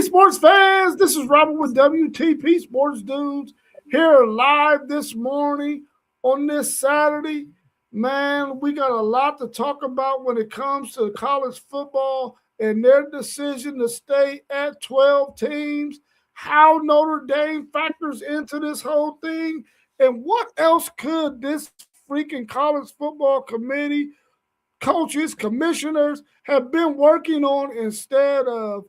sports fans, this is Robert with WTP Sports Dudes here live this morning on this Saturday. Man, we got a lot to talk about when it comes to college football and their decision to stay at 12 teams, how Notre Dame factors into this whole thing, and what else could this freaking college football committee, coaches, commissioners have been working on instead of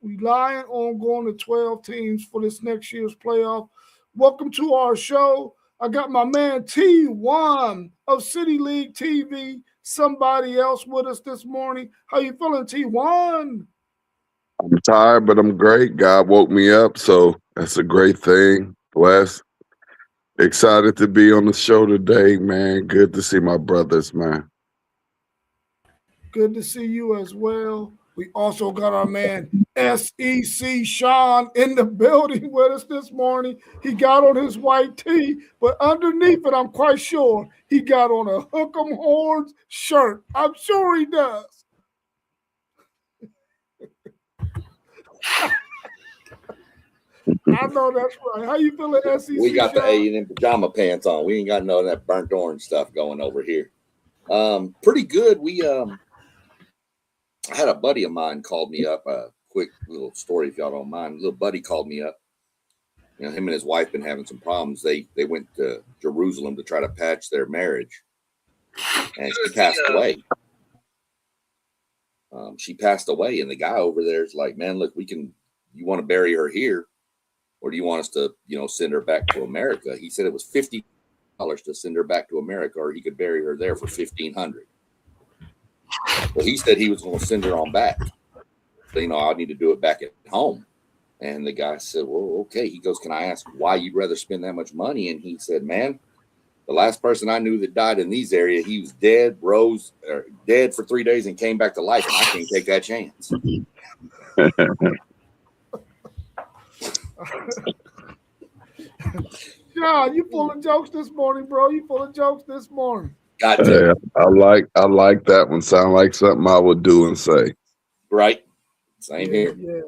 relying on going to 12 teams for this next year's playoff. Welcome to our show. I got my man T1 of City League TV, somebody else with us this morning. How you feeling, T1? I'm tired, but I'm great. God woke me up, so that's a great thing. Blessed. Excited to be on the show today, man. Good to see my brothers, man. Good to see you as well. We also got our man SEC Sean in the building with us this morning. He got on his white tee, but underneath it, I'm quite sure he got on a Hook 'em Horns shirt. I'm sure he does. I know that's right. How you feeling, SEC? We got Sean? the A&M pajama pants on. We ain't got none of that burnt orange stuff going over here. Pretty good. I had a buddy of mine called me up. A quick little story, if y'all don't mind. A little buddy called me up. You know, him and his wife been having some problems. They went to Jerusalem to try to patch their marriage, and she passed away. She passed away, and the guy over there is like, "Man, look, you want to bury her here, or do you want us to, send her back to America?" He said it was $50 to send her back to America, or he could bury her there for $1,500. Well, he said he was going to send her on back. So, I need to do it back at home. And the guy said, well, okay. He goes, can I ask why you'd rather spend that much money? And he said, man, the last person I knew that died in these areas, he was dead, dead for 3 days and came back to life. And I can't take that chance. John, you full of jokes this morning, bro. You full of jokes this morning. I like that one. Sound like something I would do and say. Right. Same here. Yeah.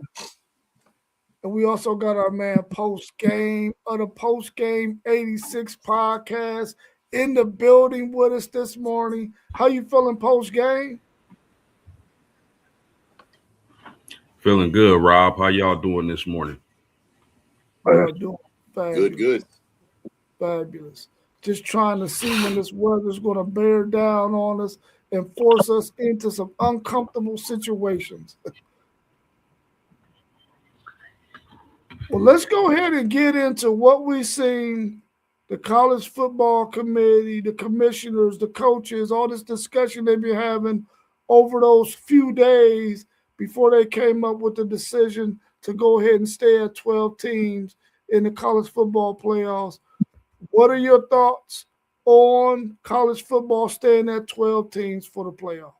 And we also got our man Post Game of the Post Game 86 podcast in the building with us this morning. How you feeling, Post Game? Feeling good, Rob. How y'all doing this morning? Doing fabulous. Good. Fabulous. Just trying to see when this weather's going to bear down on us and force us into some uncomfortable situations. Well, let's go ahead and get into what we've seen the college football committee, the commissioners, the coaches, all this discussion they've been having over those few days before they came up with the decision to go ahead and stay at 12 teams in the college football playoffs. What are your thoughts on college football staying at 12 teams for the playoff?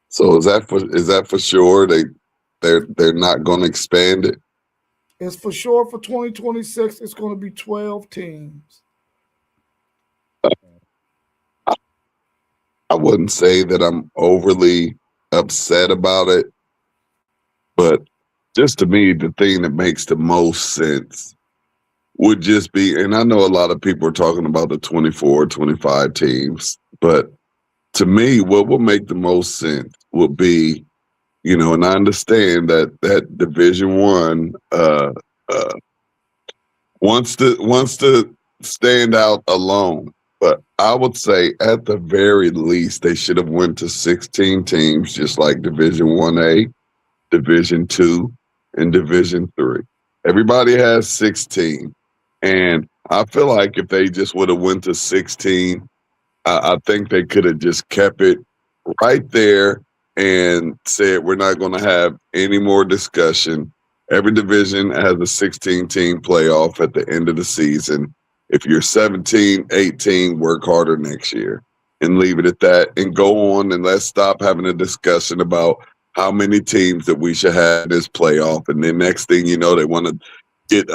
So is that for sure? They're not going to expand it? It's for sure for 2026. It's going to be 12 teams. I wouldn't say that I'm overly upset about it, but just to me, the thing that makes the most sense would just be, and I know a lot of people are talking about the 24, 25 teams, but to me, what will make the most sense would be, and I understand that Division I wants to stand out alone, but I would say at the very least they should have went to 16 teams, just like Division 1A, Division II, and Division III. Everybody has 16. And I feel like if they just would have went to 16, I think they could have just kept it right there and said, we're not going to have any more discussion. Every division has a 16-team playoff at the end of the season. If you're 17, 18, work harder next year and leave it at that and go on, and let's stop having a discussion about how many teams that we should have in this playoff. And then next thing you know, they want to get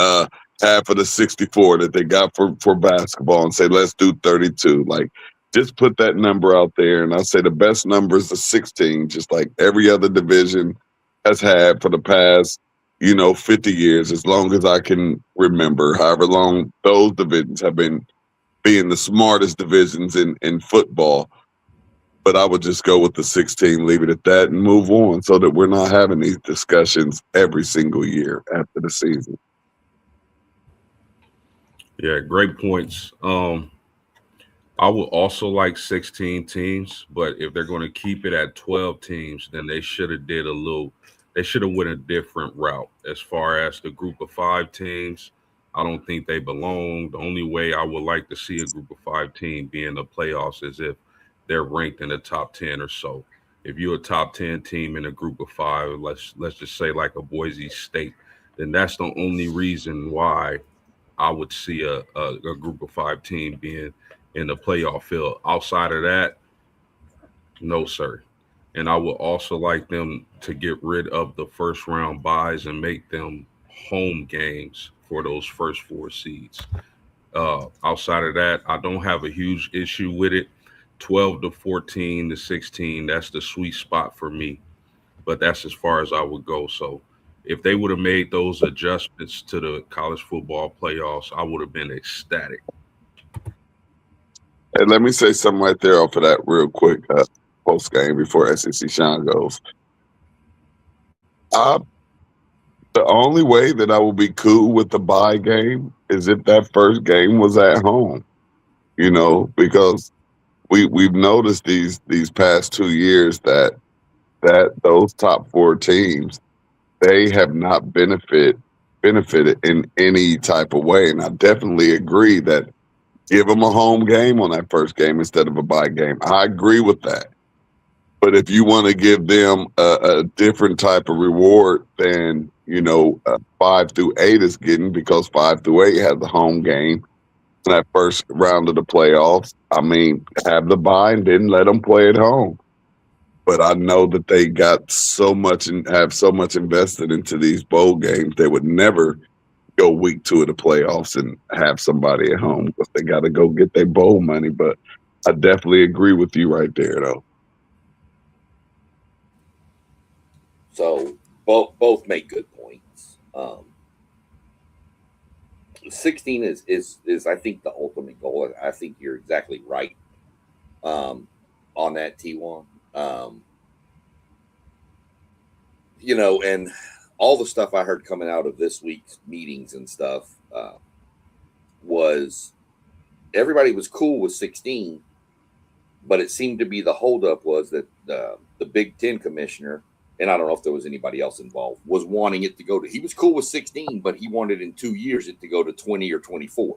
half of the 64 that they got for basketball and say, let's do 32. Like, just put that number out there. And I say the best number is the 16, just like every other division has had for the past, 50 years, as long as I can remember, however long those divisions have been being the smartest divisions in football. But I would just go with the 16, leave it at that, and move on so that we're not having these discussions every single year after the season. Yeah, great points. I would also like 16 teams, but if they're going to keep it at 12 teams, then they should have they should have went a different route. As far as the group of 5 teams, I don't think they belong. The only way I would like to see a group of 5 team be in the playoffs is if they're ranked in the top 10 or so. If you're a top 10 team in a group of 5, let's just say like a Boise State, then that's the only reason why I would see a group of 5 team being in the playoff field. Outside of that, no, sir. And I would also like them to get rid of the first round buys and make them home games for those first 4 seeds. Outside of that, I don't have a huge issue with it. 12 to 14 to 16, that's the sweet spot for me. But that's as far as I would go. So if they would have made those adjustments to the college football playoffs, I would have been ecstatic. And let me say something right there off of that real quick, post game before SEC Sean goes. The only way that I will be cool with the bye game is if that first game was at home, because we've noticed these past 2 years that those top 4 teams, they have not benefited in any type of way. And I definitely agree that give them a home game on that first game instead of a bye game. I agree with that. But if you want to give them a different type of reward than 5 through 8 is getting, because 5 through 8 has the home game in that first round of the playoffs, I mean, have the bye and then let them play at home. But I know that they got so much and have so much invested into these bowl games, they would never go week 2 of the playoffs and have somebody at home because they got to go get their bowl money. But I definitely agree with you right there, though. So both make good points. 16 is I think the ultimate goal. I think you're exactly right on that, T1. And all the stuff I heard coming out of this week's meetings and stuff was everybody was cool with 16, but it seemed to be the holdup was that the Big Ten commissioner, and I don't know if there was anybody else involved, was wanting it to go to, he was cool with 16, but he wanted in 2 years it to go to 20 or 24.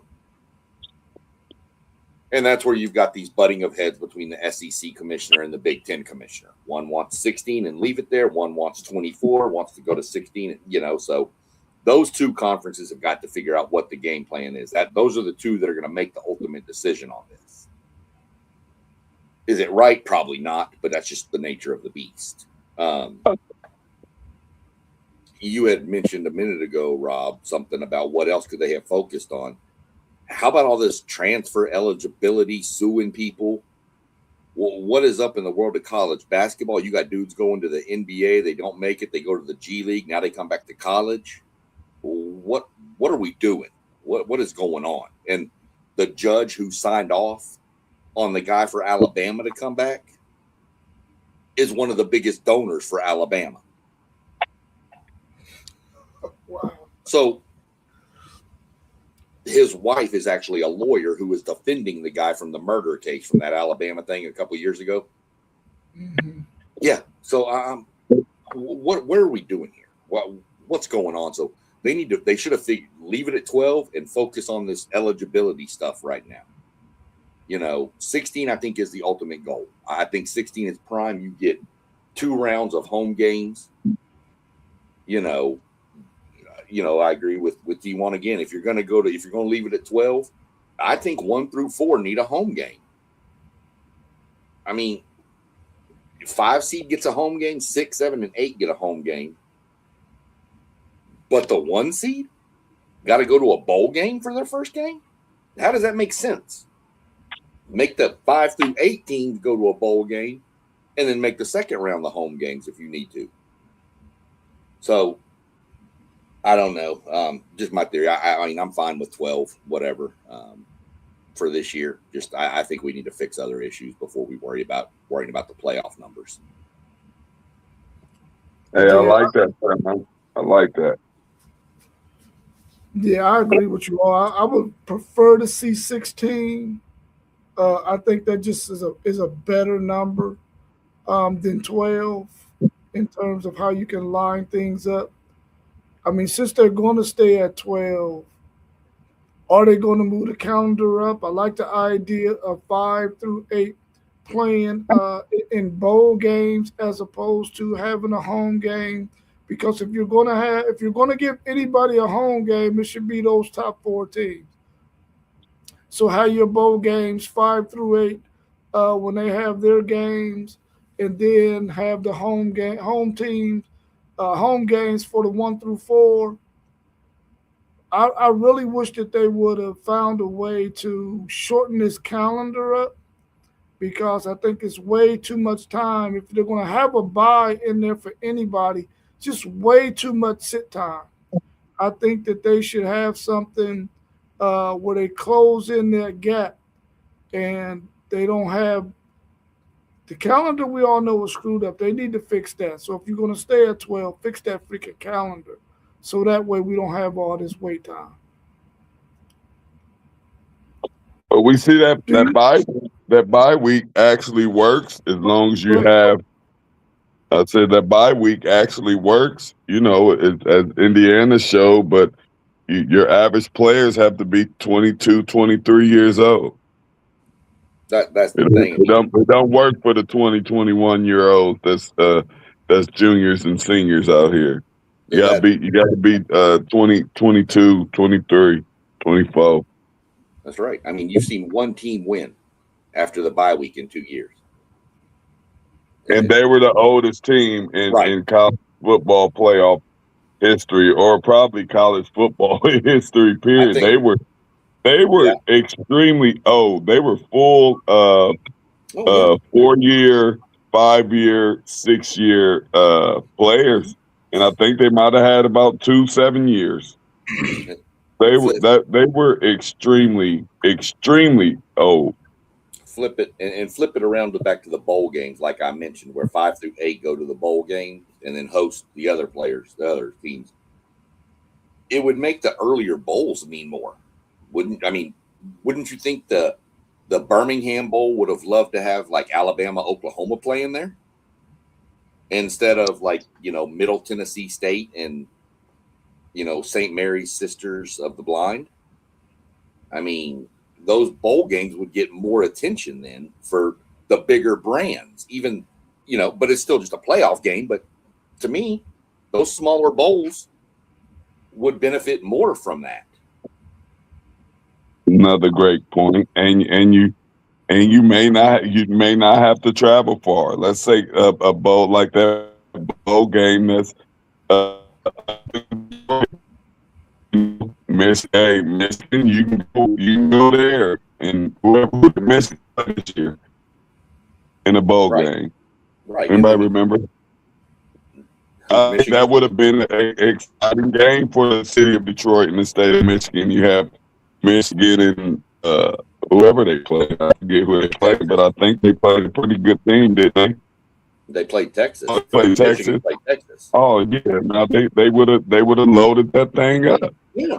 And that's where you've got these butting of heads between the SEC commissioner and the Big Ten commissioner. One wants 16 and leave it there. One wants 24, wants to go to 16, so those 2 conferences have got to figure out what the game plan is. Those are the 2 that are going to make the ultimate decision on this. Is it right? Probably not, but that's just the nature of the beast. You had mentioned a minute ago, Rob, something about what else could they have focused on. How about all this transfer eligibility, suing people? Well, what is up in the world of college basketball? You got dudes going to the NBA. They don't make it. They go to the G League. Now they come back to college. What are we doing? What is going on? And the judge who signed off on the guy for Alabama to come back is one of the biggest donors for Alabama. Wow. So his wife is actually a lawyer who was defending the guy from the murder case from that Alabama thing a couple of years ago. Mm-hmm. Yeah. So what are we doing here? What's going on? So they should have leave it at 12 and focus on this eligibility stuff right now. 16 I think is the ultimate goal. I think 16 is prime. You get 2 rounds of home games. I agree with D1 again. If you're going to leave it at 12, I think 1 through 4 need a home game. I mean, 5 seed gets a home game, 6, 7, and 8 get a home game. But the 1 seed got to go to a bowl game for their first game? How does that make sense? Make the 5 through 8 teams go to a bowl game and then make the second round the home games if you need to. So I don't know. Just my theory. I mean, I'm fine with 12, whatever, for this year. Just I think we need to fix other issues before we worrying about the playoff numbers. Hey, I like that, man. I like that. Yeah, I agree with you all. I would prefer to see 16. I think that just is a better number than 12 in terms of how you can line things up. I mean, since they're going to stay at 12, are they going to move the calendar up? I like the idea of 5 through 8 playing in bowl games as opposed to having a home game. Because if you're going to give anybody a home game, it should be those top 4 teams. So have your bowl games 5 through 8 when they have their games, and then have the home teams, home games for the 1 through 4. I really wish that they would have found a way to shorten this calendar up, because I think it's way too much time. If they're going to have a bye in there for anybody, just way too much sit time. I think that they should have something where they close in that gap, and they don't have the calendar. We all know is screwed up. They need to fix that. So if you're going to stay at 12, fix that freaking calendar, so that way we don't have all this wait time. But we see that bye week actually works as long as you have. I said that bye week actually works. You know, as Indiana showed, but your average players have to be 22, 23 years old. That's the thing. It don't work for the 20, 21-year-olds. That's juniors and seniors out here. You gotta be 20, 22, 23, 24. That's right. I mean, you've seen one team win after the bye week in 2 years. And they were the oldest team in college football playoff history, or probably college football history, period. They were extremely old. They were full 4-year, 5-year, 6-year players. And I think they might have had about 2 7 years. They were extremely, extremely old. Flip it and flip it around back to the bowl games, like I mentioned, where 5 through 8 go to the bowl game and then host the other players, the other teams. It would make the earlier bowls mean more, wouldn't you think the Birmingham Bowl would have loved to have like Alabama, Oklahoma play in there instead of like, Middle Tennessee State and St. Mary's Sisters of the Blind? I mean, those bowl games would get more attention then for the bigger brands, even, but it's still just a playoff game. But to me, those smaller bowls would benefit more from that. Another great point. And you may not have to travel far. Let's say a bowl like that bowl game that's Michigan, you can go there, and whoever Michigan this year in a bowl game. Right. Anybody remember? That would have been an exciting game for the city of Detroit and the state of Michigan. You have Michigan and whoever they played. I forget who they played, but I think they played a pretty good team, didn't they? They played Texas. Oh, played Texas. Oh yeah. Now they would have loaded that thing up. Yeah.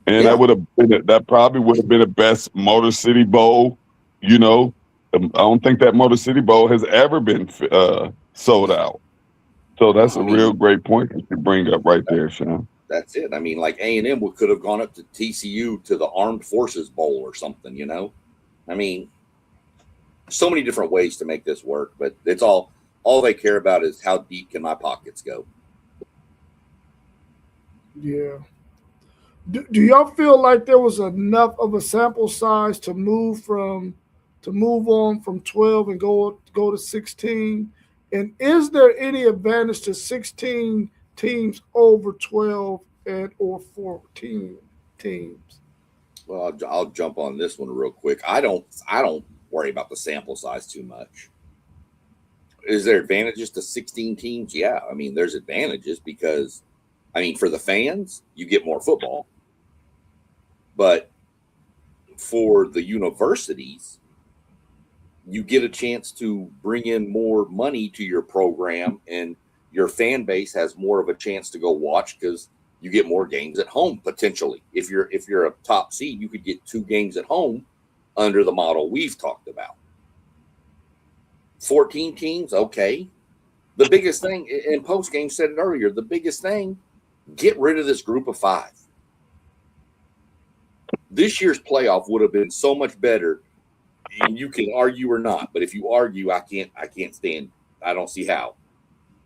And that probably would have been the best Motor City Bowl. I don't think that Motor City Bowl has ever been sold out. So that's a real great point that you bring up right there, Sean. That's it. I mean, like A&M could have gone up to TCU to the Armed Forces Bowl or something, I mean, so many different ways to make this work, but it's all they care about is how deep can my pockets go. Yeah. Do y'all feel like there was enough of a sample size to move on from 12 and go to 16? And is there any advantage to 16 teams over 12 or 14 teams? Well, I'll jump on this one real quick. I don't worry about the sample size too much. is there advantages to 16 teams? Yeah. I mean, there's advantages because, I mean, for the fans, you get more football. But for the universities, you get a chance to bring in more money to your program, and your fan base has more of a chance to go watch because you get more games at home potentially. If you're a top seed, you could get 2 games at home under the model we've talked about. 14 teams, okay. The biggest thing, and post game said it earlier, the biggest thing, get rid of this group of 5. This year's playoff would have been so much better. And you can argue or not, but if you argue, I can't stand. I don't see how.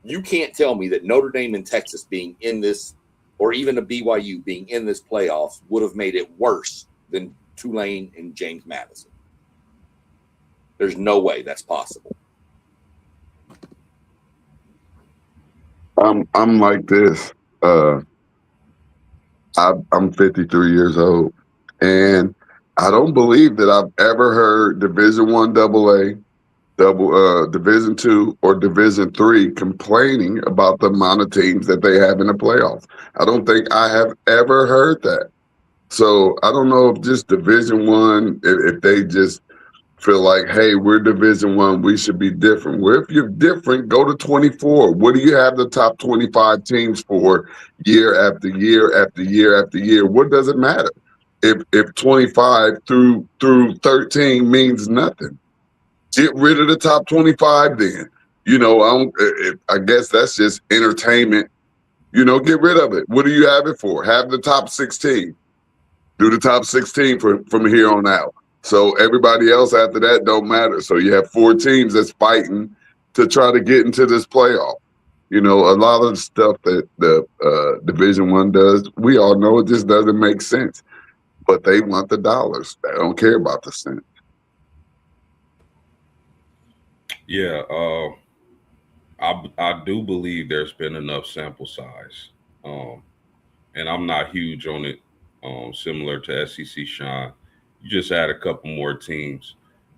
You can't tell me that Notre Dame and Texas being in this, or even a BYU being in this playoffs, would have made it worse than Tulane and James Madison. There's no way that's possible. I'm like this. I'm 53 years old, and I don't believe that I've ever heard Division I AA, Division II, or Division III complaining about the amount of teams that they have in the playoffs. I don't think I have ever heard that. So I don't know if just Division I, if they just feel like, hey, we're Division I, we should be different. Well, if you're different, go to 24. What do you have the top 25 teams for year after year after year after year? What does it matter if 25 through 13 means nothing? Get rid of the top 25 then. I guess that's just entertainment. Get rid of it. What do you have it for? Have the top 16. Do the top 16 from here on out. So everybody else after that don't matter. So you have 4 teams that's fighting to try to get into this playoff. A lot of the stuff that the Division I does, we all know it just doesn't make sense. But they want the dollars. They don't care about the cents. Yeah, I do believe there's been enough sample size, and I'm not huge on it. Similar to SEC Shine, you just add a couple more teams.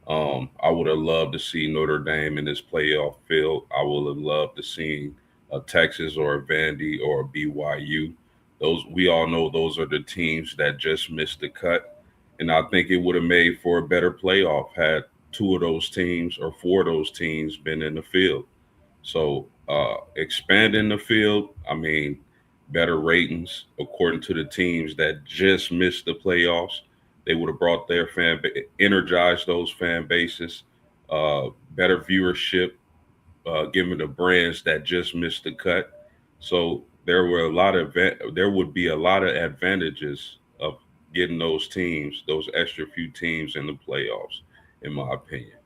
I would have loved to see Notre Dame in this playoff field. I would have loved to see a Texas or a Vandy or a BYU. Those, we all know those are the teams that just missed the cut, and I think it would have made for a better playoff had 2 of those teams or 4 of those teams been in the field. So expanding the field, I mean, better ratings according to the teams that just missed the playoffs. They would have brought their energized those fan bases, better viewership, given the brands that just missed the cut. So there would be a lot of advantages of getting those teams, those extra few teams in the playoffs, in my opinion.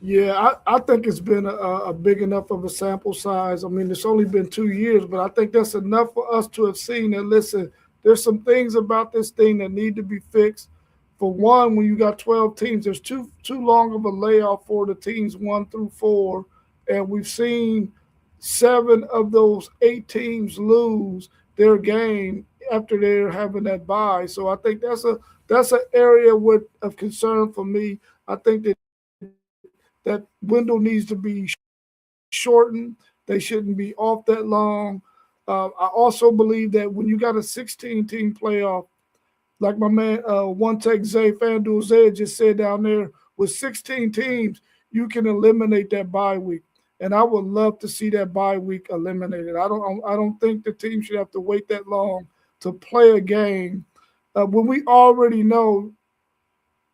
Yeah, I think it's been a big enough of a sample size. I mean, it's only been 2 years, but I think that's enough for us to have seen that, listen, there's some things about this thing that need to be fixed. For one, when you got 12 teams, there's too long of a layoff for the teams 1 through 4. And we've seen 7 of those 8 teams lose their game after they're having that bye. So I think that's an area of concern for me. I think that window needs to be shortened. They shouldn't be off that long. I also believe that when you got a 16-team playoff, like my man, One Take Zay, FanDuel Zay just said down there, with 16 teams, you can eliminate that bye week. And I would love to see that bye week eliminated. I don't think the team should have to wait that long to play a game when we already know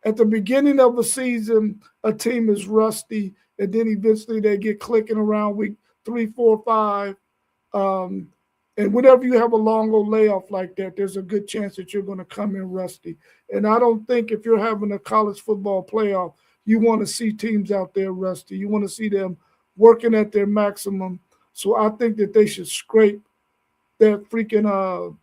at the beginning of a season, a team is rusty, and then eventually they get clicking around week 3, 4, 5. And whenever you have a long old layoff like that, there's a good chance that you're going to come in rusty. And I don't think if you're having a college football playoff, you want to see teams out there rusty. You want to see them working at their maximum. So I think that they should scrape that freaking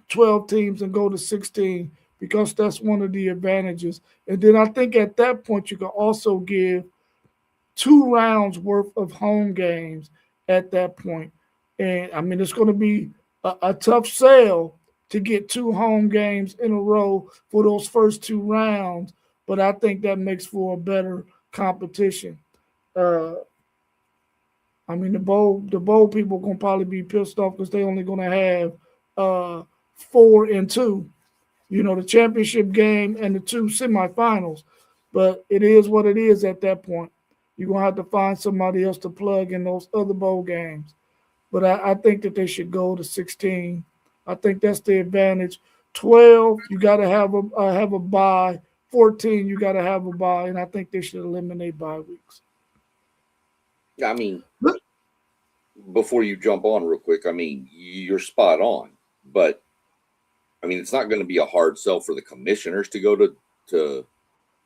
12 teams and go to 16, because that's one of the advantages. And then I think at that point, you can also give 2 rounds worth of home games at that point. And I mean, it's going to be a tough sell to get 2 home games in a row for those first 2 rounds. But I think that makes for a better competition. I mean, the bowl people gonna probably be pissed off because they only gonna have 4 and 2. You know, the championship game and the 2 semifinals. But it is what it is at that point. You're gonna have to find somebody else to plug in those other bowl games. But I think that they should go to 16. I think that's the advantage. 12, you got to have a bye. 14, you got to have a bye, and I think they should eliminate bye weeks. I mean, before you jump on real quick, I mean, you're spot on, but I mean, it's not going to be a hard sell for the commissioners to go to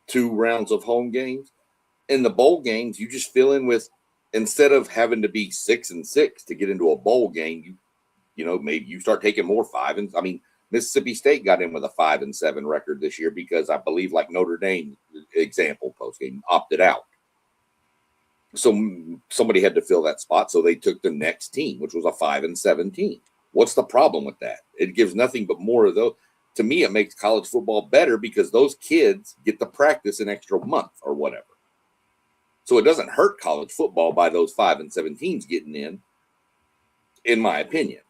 2 rounds of home games. In the bowl games, you just fill in with, instead of having to be 6-6 to get into a bowl game, you know, maybe you start taking more 5 and I mean, Mississippi State got in with a 5-7 record this year because I believe, like Notre Dame example post game, opted out. So somebody had to fill that spot, so they took the next team, which was a 5-7 team. What's the problem with that? It gives nothing but more of those. To me, it makes college football better because those kids get to practice an extra month or whatever. So it doesn't hurt college football by those 5-7 teams getting in my opinion.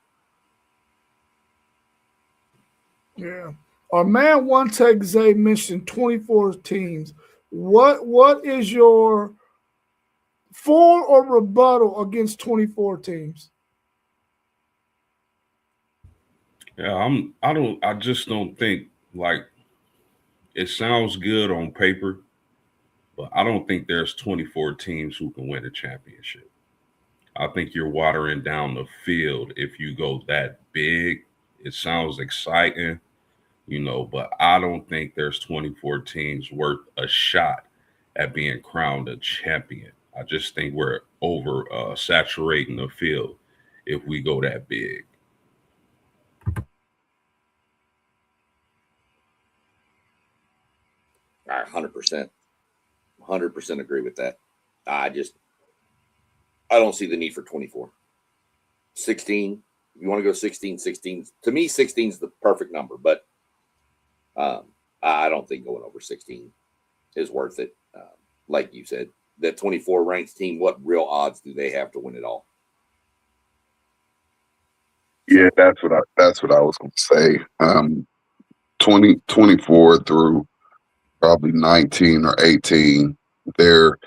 Yeah. Our man One Tech Zay mentioned 24 teams. What is your for or rebuttal against 24 teams? Yeah, I just don't think, like, it sounds good on paper, but I don't think there's 24 teams who can win a championship. I think you're watering down the field if you go that big. It sounds exciting, you know, but I don't think there's 24 teams worth a shot at being crowned a champion. I just think we're over saturating the field if we go that big. I 100% agree with that. I don't see the need for 24. 16, if you want to go 16, to me, 16 is the perfect number, but I don't think going over 16 is worth it. Like you said, that 24 ranked team, what real odds do they have to win it all? Yeah, that's what I was going to say. 24 through probably 19 or 18, they're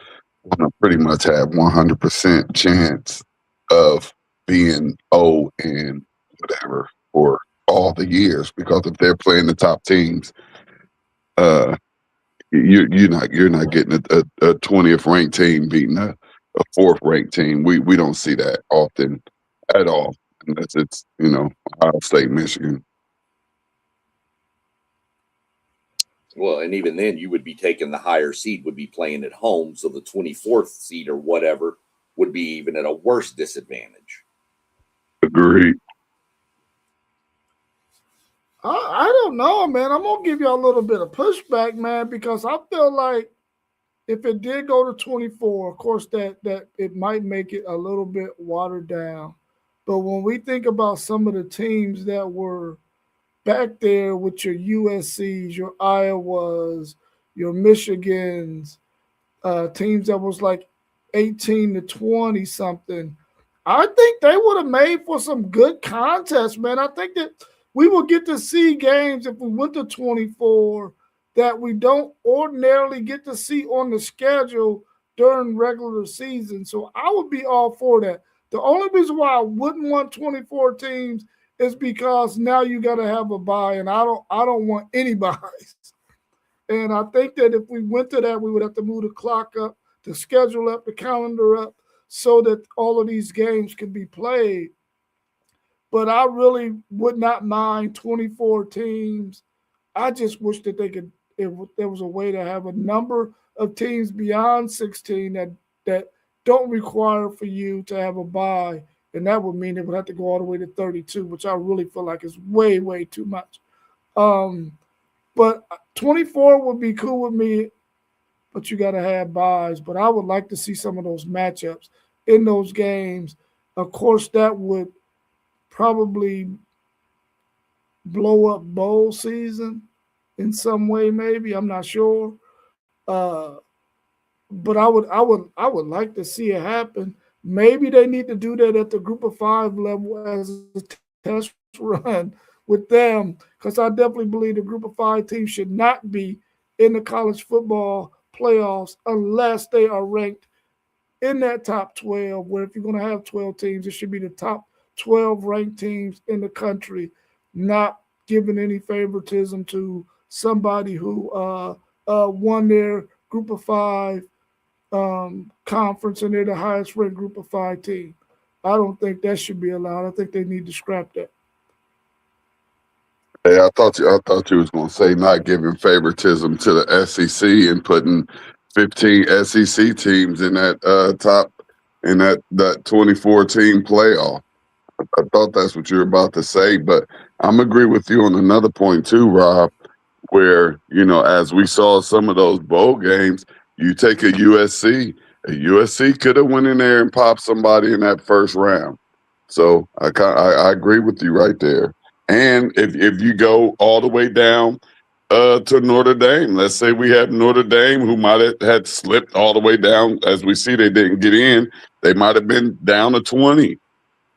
going to pretty much have 100% chance of being and whatever for all the years, because if they're playing the top teams, you're not getting a 20th ranked team beating a 4th ranked team. We don't see that often at all, unless it's Ohio State, Michigan. Well, and even then, you would be taking the higher seed, would be playing at home, so the 24th seed or whatever would be even at a worse disadvantage. Agreed. I don't know, man. I'm gonna give you a little bit of pushback, man, because I feel like if it did go to 24, of course that it might make it a little bit watered down. But when we think about some of the teams that were back there with your USCs, your Iowas, your Michigans, teams that was like 18 to 20 something, I think they would have made for some good contests, man. I think that we will get to see games if we went to 24 that we don't ordinarily get to see on the schedule during regular season. So I would be all for that. The only reason why I wouldn't want 24 teams is because now you got to have a bye, and I don't want any buys. And I think that if we went to that, we would have to move the clock up, the schedule up, the calendar up, so that all of these games can be played. But I really would not mind 24 teams. I just wish that there was a way to have a number of teams beyond 16 that don't require for you to have a bye. And that would mean it would have to go all the way to 32, which I really feel like is way, way too much. But 24 would be cool with me, but you got to have buys. But I would like to see some of those matchups in those games. Of course, that would probably blow up bowl season in some way, maybe. I'm not sure. but I would like to see it happen. Maybe they need to do that at the group of 5 level as a test run with them, because I definitely believe the group of 5 teams should not be in the college football playoffs unless they are ranked in that top 12, where if you're going to have 12 teams, it should be the top 12 ranked teams in the country, not giving any favoritism to somebody who won their group of 5 conference and they're the highest ranked group of 5 team. I don't think that should be allowed. I think they need to scrap that. Hey, I thought you was gonna say not giving favoritism to the SEC and putting 15 SEC teams in that top in that 24 team playoff. I thought that's what you were about to say, but I'm agree with you on another point too, Rob, where, as we saw some of those bowl games, you take a USC could have went in there and popped somebody in that first round. So I agree with you right there. And if you go all the way down to Notre Dame, let's say we have Notre Dame who might have had slipped all the way down. As we see, they didn't get in. They might have been down to 20.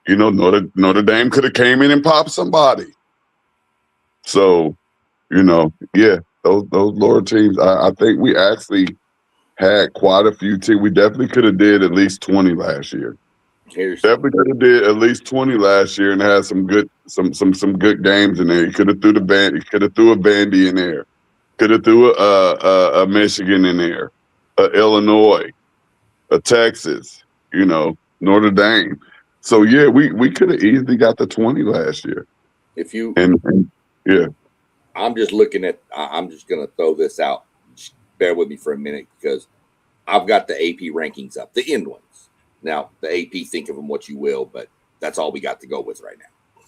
Notre Dame could have came in and popped somebody. So, yeah, those lower teams. I think we actually had quite a few teams. We definitely could have did at least 20 last year. Definitely could have did at least 20 last year and had some good games in there. You could have threw a Vandy in there. Could have threw a Michigan in there, Illinois, a Texas, Notre Dame. So yeah, we could have easily got the 20 last year. Yeah. I'm just looking at. I'm just going to throw this out. Just bear with me for a minute because I've got the AP rankings up, the end ones. Now, the AP, think of them what you will, but that's all we got to go with right now.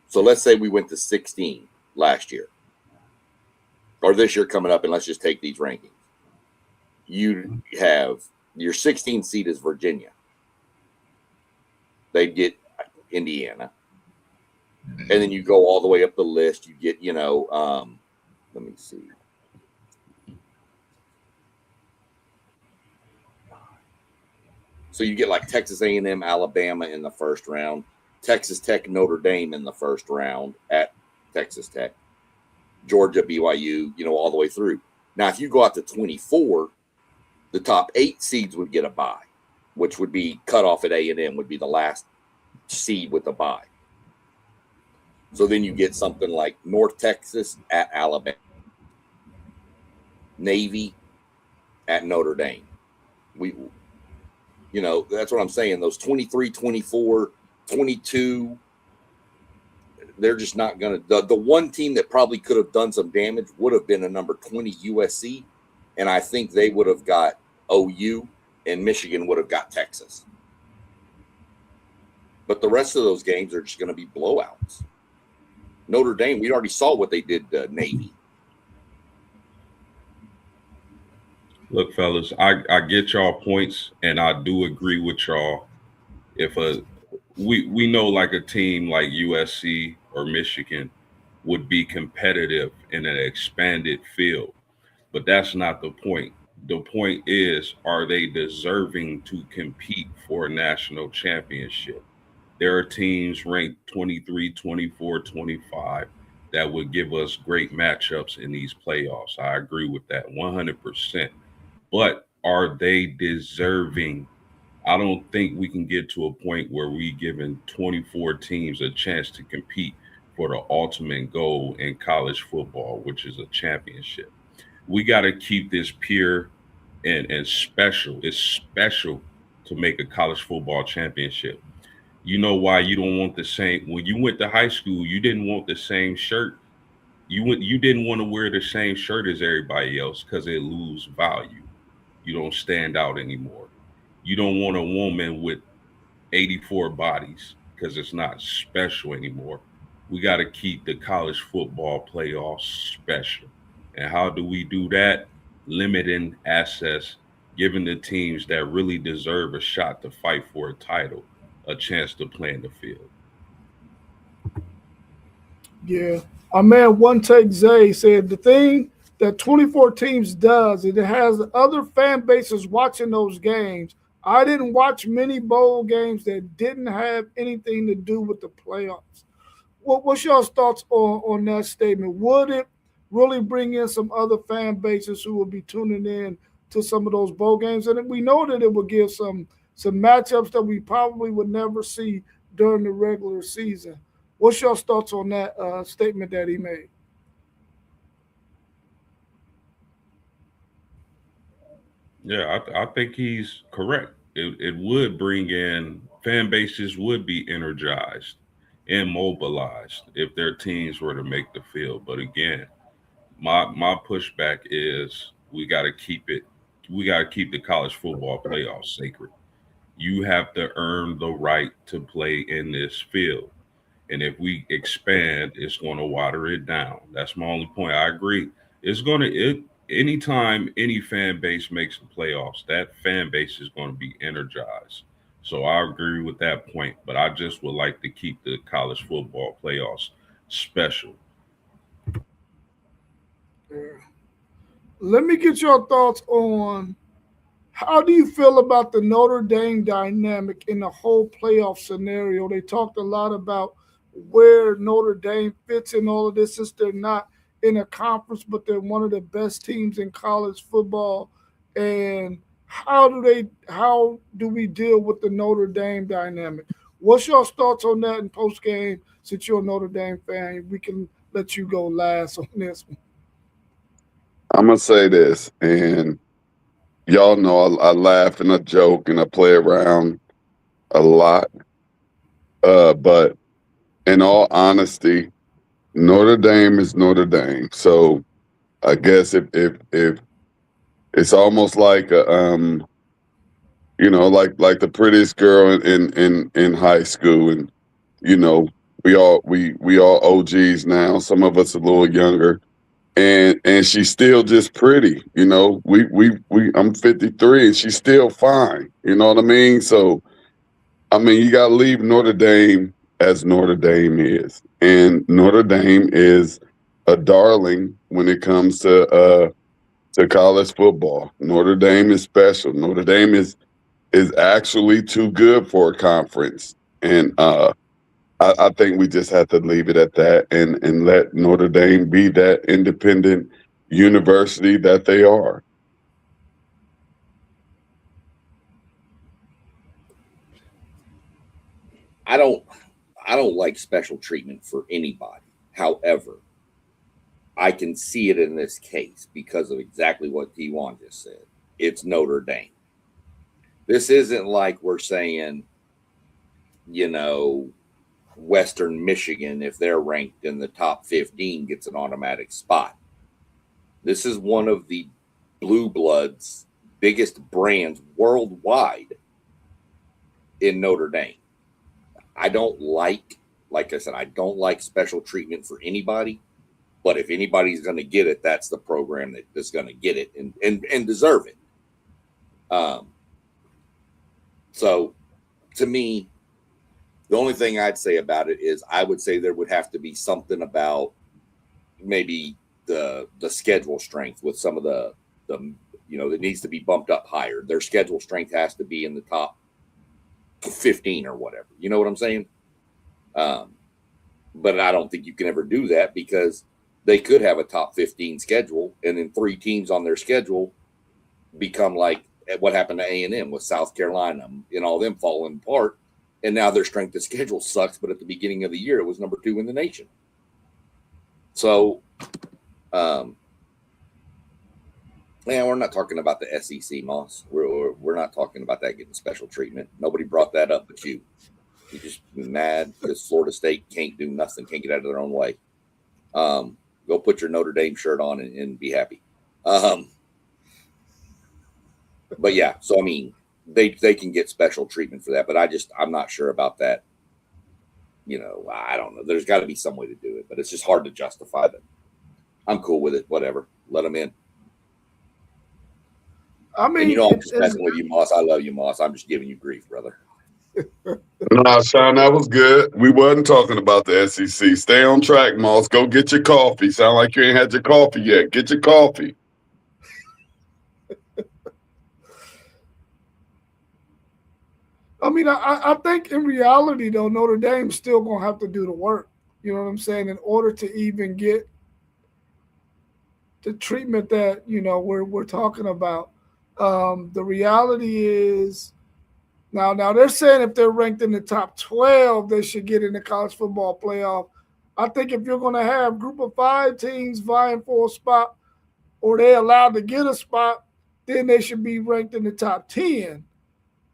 So let's say we went to 16 last year, or this year coming up, and let's just take these rankings. You have your 16 seed is Virginia. They'd get Indiana. And then you go all the way up the list. You get, let me see. So you get like Texas A&M, Alabama in the first round, Texas Tech, Notre Dame in the first round at Texas Tech, Georgia, BYU, all the way through. Now, if you go out to 24, the top 8 seeds would get a bye, which would be cut off at A&M, would be the last seed with a bye. So then you get something like North Texas at Alabama, Navy at Notre Dame. That's what I'm saying. Those 23, 24, 22, they're just not going to. The one team that probably could have done some damage would have been a number 20 USC, and I think they would have got OU, and Michigan would have got Texas. But the rest of those games are just going to be blowouts. Notre Dame, we already saw what they did to Navy. Look, fellas, I get y'all points, and I do agree with y'all. If we know like a team like USC or Michigan would be competitive in an expanded field, but that's not the point. The point is, are they deserving to compete for a national championship? There are teams ranked 23, 24, 25 that would give us great matchups in these playoffs. I agree with that 100%. But are they deserving? I don't think we can get to a point where we giving 24 teams a chance to compete for the ultimate goal in college football, which is a championship. We got to keep this pure and special. It's special to make a college football championship. You know why you don't want the same? When you went to high school, you didn't want the same shirt. You didn't want to wear the same shirt as everybody else because it lose value. You don't stand out anymore. You don't want a woman with 84 bodies because it's not special anymore. We got to keep the college football playoffs special. And how do we do that? Limiting access, giving the teams that really deserve a shot to fight for a title a chance to play in the field. Yeah. Our man One Take Zay said the thing that 24 teams does, it has other fan bases watching those games. I didn't watch many bowl games that didn't have anything to do with the playoffs. What's y'all's thoughts on that statement? Would it really bring in some other fan bases who will be tuning in to some of those bowl games? And we know that it would give some matchups that we probably would never see during the regular season. What's your thoughts on that statement that he made? Yeah, I think he's correct. It would bring in fan bases would be energized and mobilized if their teams were to make the field. But again, my pushback is we got to keep the college football playoffs sacred. You have to earn the right to play in this field. And if we expand, it's going to water it down. That's my only point. I agree. It's going to anytime any fan base makes the playoffs, that fan base is going to be energized. So I agree with that point, but I just would like to keep the college football playoffs special. Let me get your thoughts on how do you feel about the Notre Dame dynamic in the whole playoff scenario? They talked a lot about where Notre Dame fits in all of this since they're not in a conference, but they're one of the best teams in college football. And how do we deal with the Notre Dame dynamic? What's your thoughts on that in post game? Since you're a Notre Dame fan, we can let you go last on this one. I'm gonna say this, and y'all know I laugh and I joke and I play around a lot. But in all honesty, Notre Dame is Notre Dame. So I guess if it's almost like like the prettiest girl in high school, and we all OGs now. Some of us a little younger, and she's still just pretty. I'm 53 and she's still fine. You know what I mean? So I mean, you got to leave Notre Dame as Notre Dame is, and Notre Dame is a darling when it comes to college football. Notre Dame is special. Notre Dame is actually too good for a conference, and I think we just have to leave it at that and let Notre Dame be that independent university that they are. I don't like special treatment for anybody. However, I can see it in this case because of exactly what T1 just said. It's Notre Dame. This isn't like we're saying, Western Michigan, if they're ranked in the top 15, gets an automatic spot. This is one of the Blue Bloods' biggest brands worldwide in Notre Dame. I like I said, I don't like special treatment for anybody, but if anybody's going to get it, that's the program that's going to get it and deserve it. So to me, the only thing I'd say about it is I would say there would have to be something about maybe the schedule strength with some of the that needs to be bumped up higher. Their schedule strength has to be in the top 15 or whatever. You know what I'm saying? But I don't think you can ever do that because they could have a top 15 schedule and then 3 teams on their schedule become like what happened to A&M with South Carolina and all them falling apart. And now their strength of schedule sucks, but at the beginning of the year, it was number 2 in the nation. So, we're not talking about the SEC, Moss. We're not talking about that getting special treatment. Nobody brought that up but you. You're just mad because Florida State can't do nothing, can't get out of their own way. Go put your Notre Dame shirt on and be happy. But yeah, so I mean, they can get special treatment for that, but I'm not sure about that. I don't know. There's got to be some way to do it, but it's just hard to justify that. I'm cool with it. Whatever. Let them in. I mean, and I'm just messing with you, Moss. I love you, Moss. I'm just giving you grief, brother. Nah, Sean, that was good. We wasn't talking about the SEC. Stay on track, Moss. Go get your coffee. Sound like you ain't had your coffee yet. Get your coffee. I mean, I think in reality, though, Notre Dame's still going to have to do the work. You know what I'm saying? In order to even get the treatment that, we're talking about. The reality is now they're saying if they're ranked in the top 12, they should get in the college football playoff. I think if you're going to have group of 5 teams vying for a spot or they're allowed to get a spot, then they should be ranked in the top 10.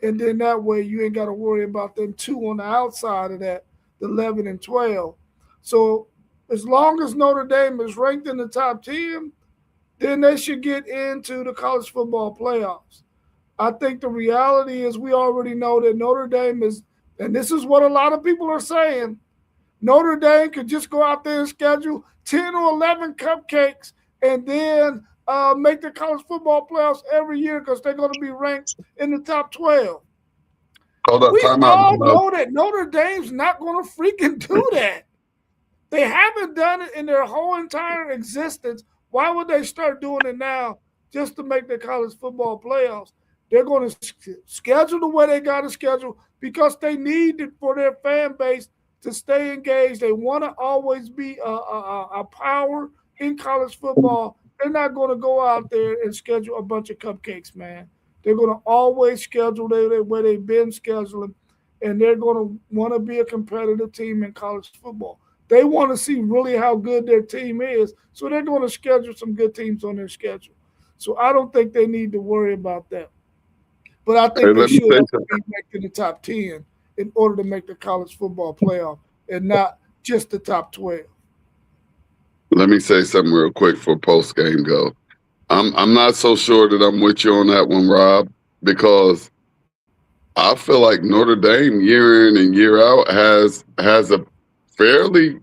And then that way you ain't got to worry about them 2 on the outside of that, the 11 and 12. So as long as Notre Dame is ranked in the top 10, then they should get into the college football playoffs. I think the reality is we already know that Notre Dame is, and this is what a lot of people are saying, Notre Dame could just go out there and schedule 10 or 11 cupcakes and then make the college football playoffs every year because they're going to be ranked in the top 12. Hold up, We time all out. know that Notre Dame's not going to freaking do that. They haven't done it in their whole entire existence. Why would they start doing it now just to make the college football playoffs? They're going to schedule the way they got to schedule because they need it for their fan base to stay engaged. They want to always be a power in college football. They're not going to go out there and schedule a bunch of cupcakes, man. They're going to always schedule where they've been scheduling, and they're going to want to be a competitive team in college football. They want to see really how good their team is, so they're going to schedule some good teams on their schedule. So I don't think they need to worry about that. But I think they should be ranked in the top 10 in order to make the college football playoff and not just the top 12. Let me say something real quick for post game go. I'm not so sure that I'm with you on that one, Rob, because I feel like Notre Dame year in and year out has a fairly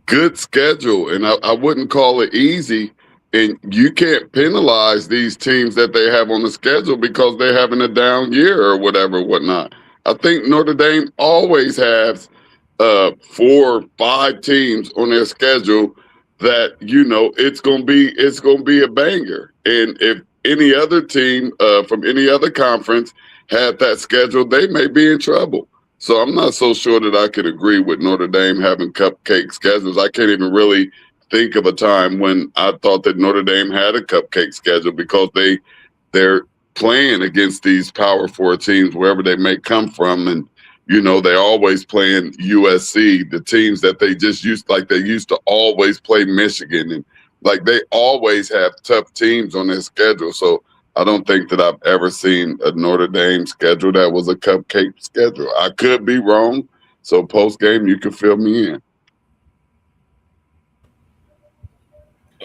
good schedule, and I wouldn't call it easy. And you can't penalize these teams that they have on the schedule because they're having a down year or whatnot. I think Notre Dame always has 4 or 5 teams on their schedule that it's gonna be a banger. And if any other team from any other conference had that schedule, they may be in trouble. So I'm not so sure that I could agree with Notre Dame having cupcake schedules. I can't even really think of a time when I thought that Notre Dame had a cupcake schedule because they're playing against these Power 4 teams wherever they may come from, and they're always playing USC, the teams that they just used, like they used to always play Michigan, and like they always have tough teams on their schedule. So I don't think that I've ever seen a Notre Dame schedule that was a cupcake schedule. I could be wrong. So post game, you can fill me in.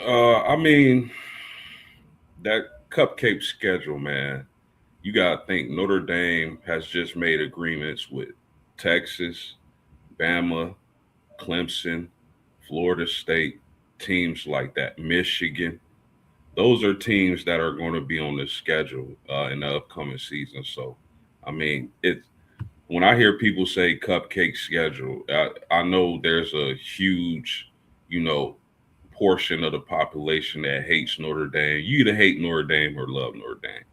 I mean, that cupcake schedule, man. You gotta think Notre Dame has just made agreements with Texas, Bama, Clemson, Florida State, teams like that, Michigan. Those are teams that are going to be on the schedule in the upcoming season. So, I mean, when I hear people say cupcake schedule, I know there's a huge, portion of the population that hates Notre Dame. You either hate Notre Dame or love Notre Dame.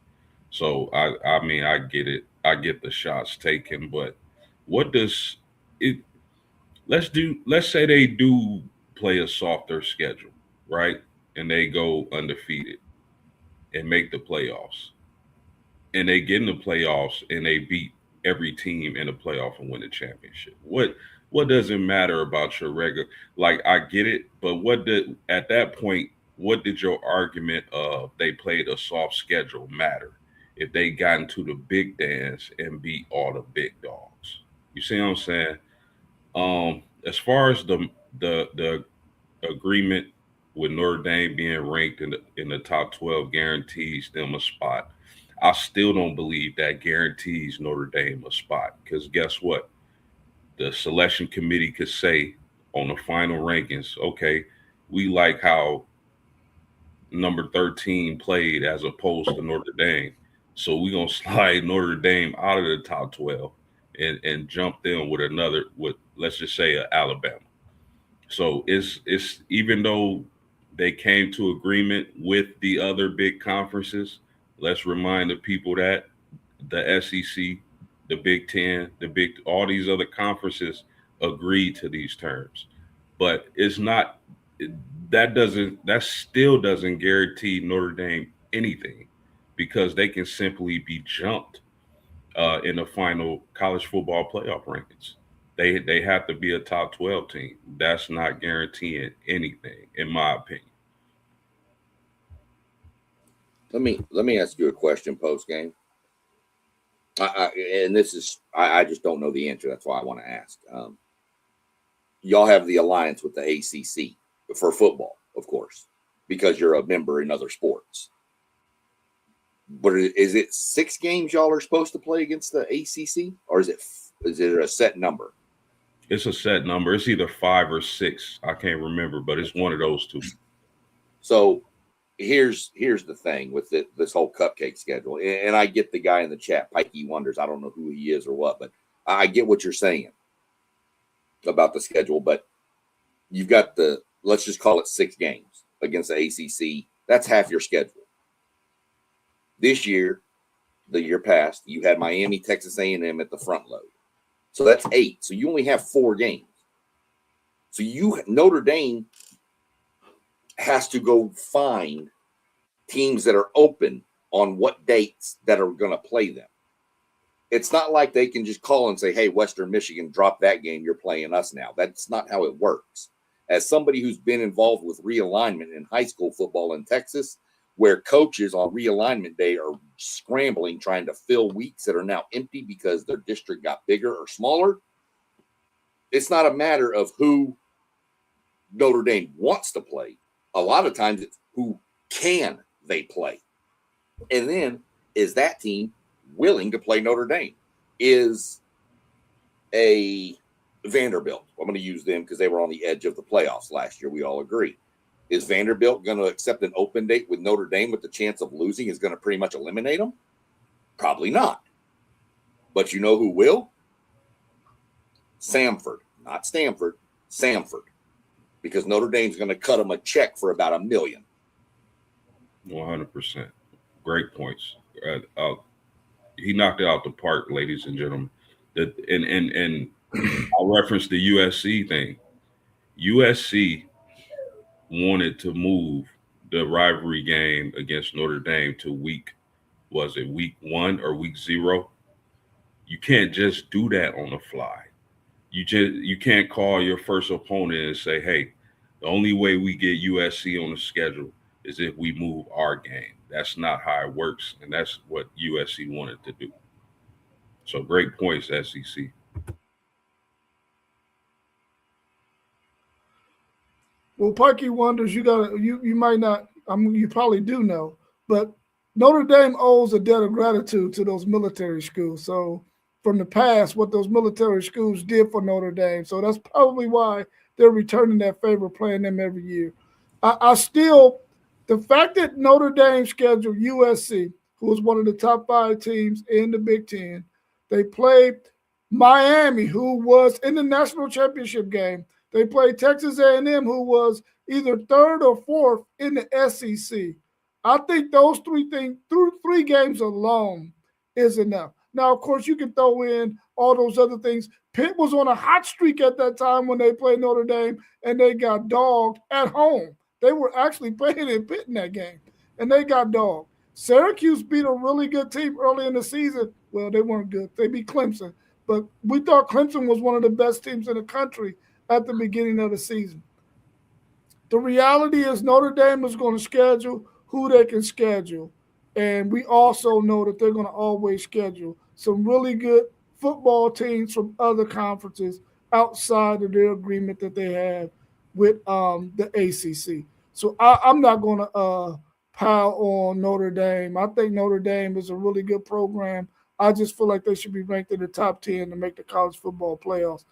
So I mean, I get it. I get the shots taken, but what does it? Let's say they do play a softer schedule, right? And they go undefeated and make the playoffs. And they get in the playoffs and they beat every team in the playoff and win the championship. What does it matter about your regular? Like I get it, but at that point, what did your argument of they played a soft schedule matter if they got into the big dance and beat all the big dogs? You see what I'm saying? As far as the agreement with Notre Dame being ranked in the top 12 guarantees them a spot. I still don't believe that guarantees Notre Dame a spot because guess what? The selection committee could say on the final rankings, okay, we like how number 13 played as opposed to Notre Dame. So we're going to slide Notre Dame out of the top 12 and jump them with another, with let's just say Alabama. So it's even though they came to agreement with the other big conferences, let's remind the people that the SEC, the Big Ten, all these other conferences agreed to these terms. But it's not that still doesn't guarantee Notre Dame anything, because they can simply be jumped in the final college football playoff rankings. They have to be a top 12 team. That's not guaranteeing anything, in my opinion. Let me ask you a question post game. And this is I just don't know the answer. That's why I want to ask. Y'all have the alliance with the ACC for football, of course, because you're a member in other sports. But is it 6 games y'all are supposed to play against the ACC, or is it a set number? It's a set number. It's either 5 or 6. I can't remember, but it's one of those two. So here's the thing with this whole cupcake schedule, and I get the guy in the chat, Pikey Wonders. I don't know who he is or what, but I get what you're saying about the schedule. But you've got let's just call it 6 games against the ACC. That's half your schedule. This year, the year past, you had Miami, Texas A&M at the front load. So that's 8. So you only have 4 games. So Notre Dame has to go find teams that are open on what dates that are going to play them. It's not like they can just call and say, hey, Western Michigan, drop that game. You're playing us now. That's not how it works. As somebody who's been involved with realignment in high school football in Texas, where coaches on realignment day are scrambling, trying to fill weeks that are now empty because their district got bigger or smaller. It's not a matter of who Notre Dame wants to play. A lot of times it's who can they play. And then, is that team willing to play Notre Dame? Is a Vanderbilt, I'm going to use them because they were on the edge of the playoffs last year. We all agree. Is Vanderbilt going to accept an open date with Notre Dame with the chance of losing is going to pretty much eliminate them? Probably not. But you know who will? Samford, not Stanford, Samford. Because Notre Dame's going to cut them a check for about $1 million. 100%. Great points. He knocked it out the park, ladies and gentlemen. And I'll reference the USC thing. USC wanted to move the rivalry game against Notre Dame to week 1 or week 0? You can't just do that on the fly. You can't call your first opponent and say, hey, the only way we get USC on the schedule is if we move our game. That's not how it works, and that's what USC wanted to do. So great points, SEC. Well, Parky Wonders, you might not, you probably do know, but Notre Dame owes a debt of gratitude to those military schools. So from the past, what those military schools did for Notre Dame. So that's probably why they're returning that favor, playing them every year. The fact that Notre Dame scheduled USC, who was one of the top 5 teams in the Big Ten, they played Miami, who was in the national championship game. They played Texas A&M, who was either 3rd or 4th in the SEC. I think those 3 games alone is enough. Now, of course, you can throw in all those other things. Pitt was on a hot streak at that time when they played Notre Dame, and they got dogged at home. They were actually playing in Pitt in that game, and they got dogged. Syracuse beat a really good team early in the season. Well, they weren't good. They beat Clemson. But we thought Clemson was one of the best teams in the country at the beginning of the season. The reality is Notre Dame is going to schedule who they can schedule. And we also know that they're going to always schedule some really good football teams from other conferences outside of their agreement that they have with the ACC. So I'm not going to pile on Notre Dame. I think Notre Dame is a really good program. I just feel like they should be ranked in the top 10 to make the college football playoffs.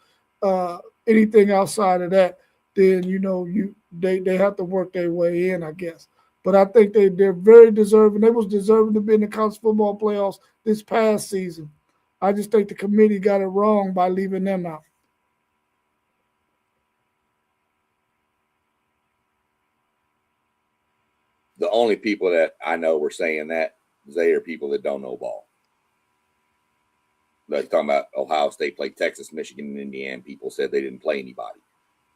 Anything outside of that, then they have to work their way in, I guess. But I think they're very deserving. They was deserving to be in the college football playoffs this past season. I just think the committee got it wrong by leaving them out. The only people that I know were saying that, they are people that don't know ball. Like talking about Ohio State played Texas, Michigan, and Indiana. People said they didn't play anybody.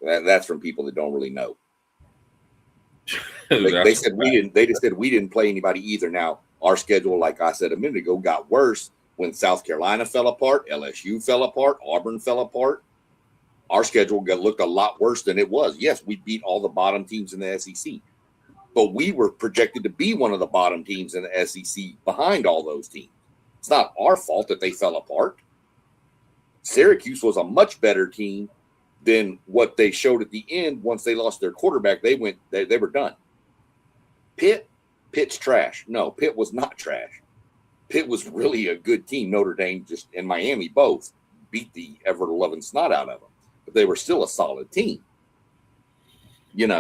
That's from people that don't really know. They said we didn't. They just said we didn't play anybody either. Now our schedule, like I said a minute ago, got worse when South Carolina fell apart, LSU fell apart, Auburn fell apart. Our schedule looked a lot worse than it was. Yes, we beat all the bottom teams in the SEC, but we were projected to be one of the bottom teams in the SEC behind all those teams. It's not our fault that they fell apart. Syracuse was a much better team than what they showed at the end. Once they lost their quarterback, they were done. Pitt's trash. No, Pitt was not trash. Pitt was really a good team. Notre Dame and Miami both beat the ever-loving snot out of them, but they were still a solid team. And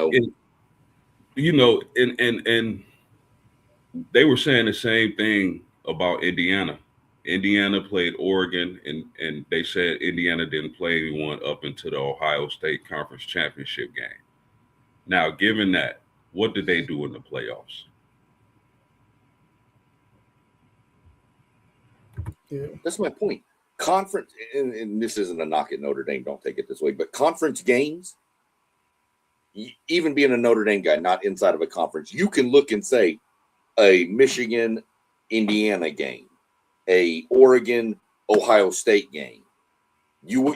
they were saying the same thing about Indiana. Indiana played Oregon, and they said Indiana didn't play anyone up into the Ohio State Conference Championship game. Now, given that, what did they do in the playoffs? Yeah. That's my point. Conference, and this isn't a knock at Notre Dame, don't take it this way, but conference games, even being a Notre Dame guy, not inside of a conference, you can look and say a Michigan-Indiana game, a Oregon-Ohio State game. You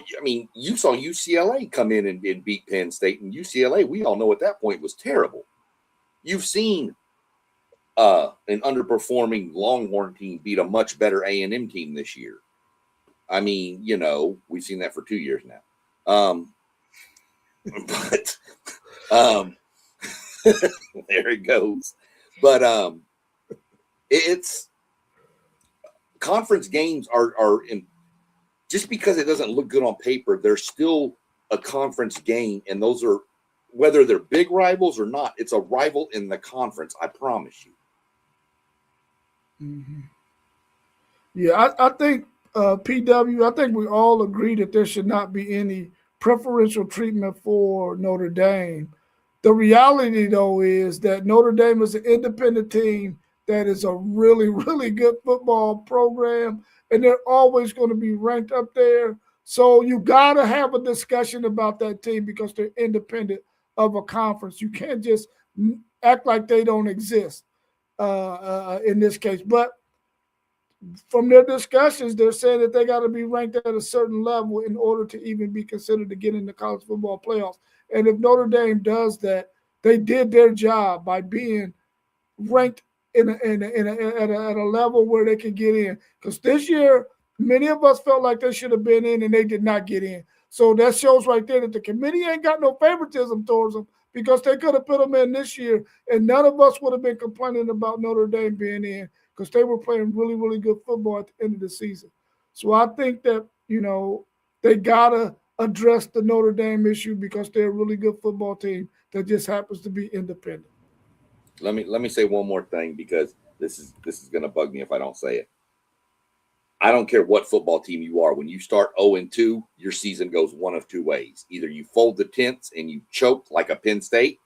saw UCLA come in and beat Penn State, and UCLA, we all know at that point was terrible. You've seen an underperforming Longhorn team beat a much better A&M team this year. I mean, we've seen that for 2 years now. But there it goes. But it's conference games are in, just because it doesn't look good on paper, they're still a conference game, and those are, whether they're big rivals or not, it's a rival in the conference, I promise you. Mm-hmm. Yeah, I think PW, I think we all agree that there should not be any preferential treatment for Notre Dame. The reality, though, is that Notre Dame is an independent team that is a really, really good football program, and they're always going to be ranked up there. So you got to have a discussion about that team because they're independent of a conference. You can't just act like they don't exist in this case. But from their discussions, they're saying that they got to be ranked at a certain level in order to even be considered to get in the college football playoffs. And if Notre Dame does that, they did their job by being ranked at a level where they can get in. Because this year, many of us felt like they should have been in, and they did not get in. So that shows right there that the committee ain't got no favoritism towards them, because they could have put them in this year, and none of us would have been complaining about Notre Dame being in, because they were playing really, really good football at the end of the season. So I think that, they got to address the Notre Dame issue, because they're a really good football team that just happens to be independent. Let me say one more thing, because this is going to bug me if I don't say it. I don't care what football team you are. When you start 0-2, your season goes one of two ways. Either you fold the tents and you choke like a Penn State,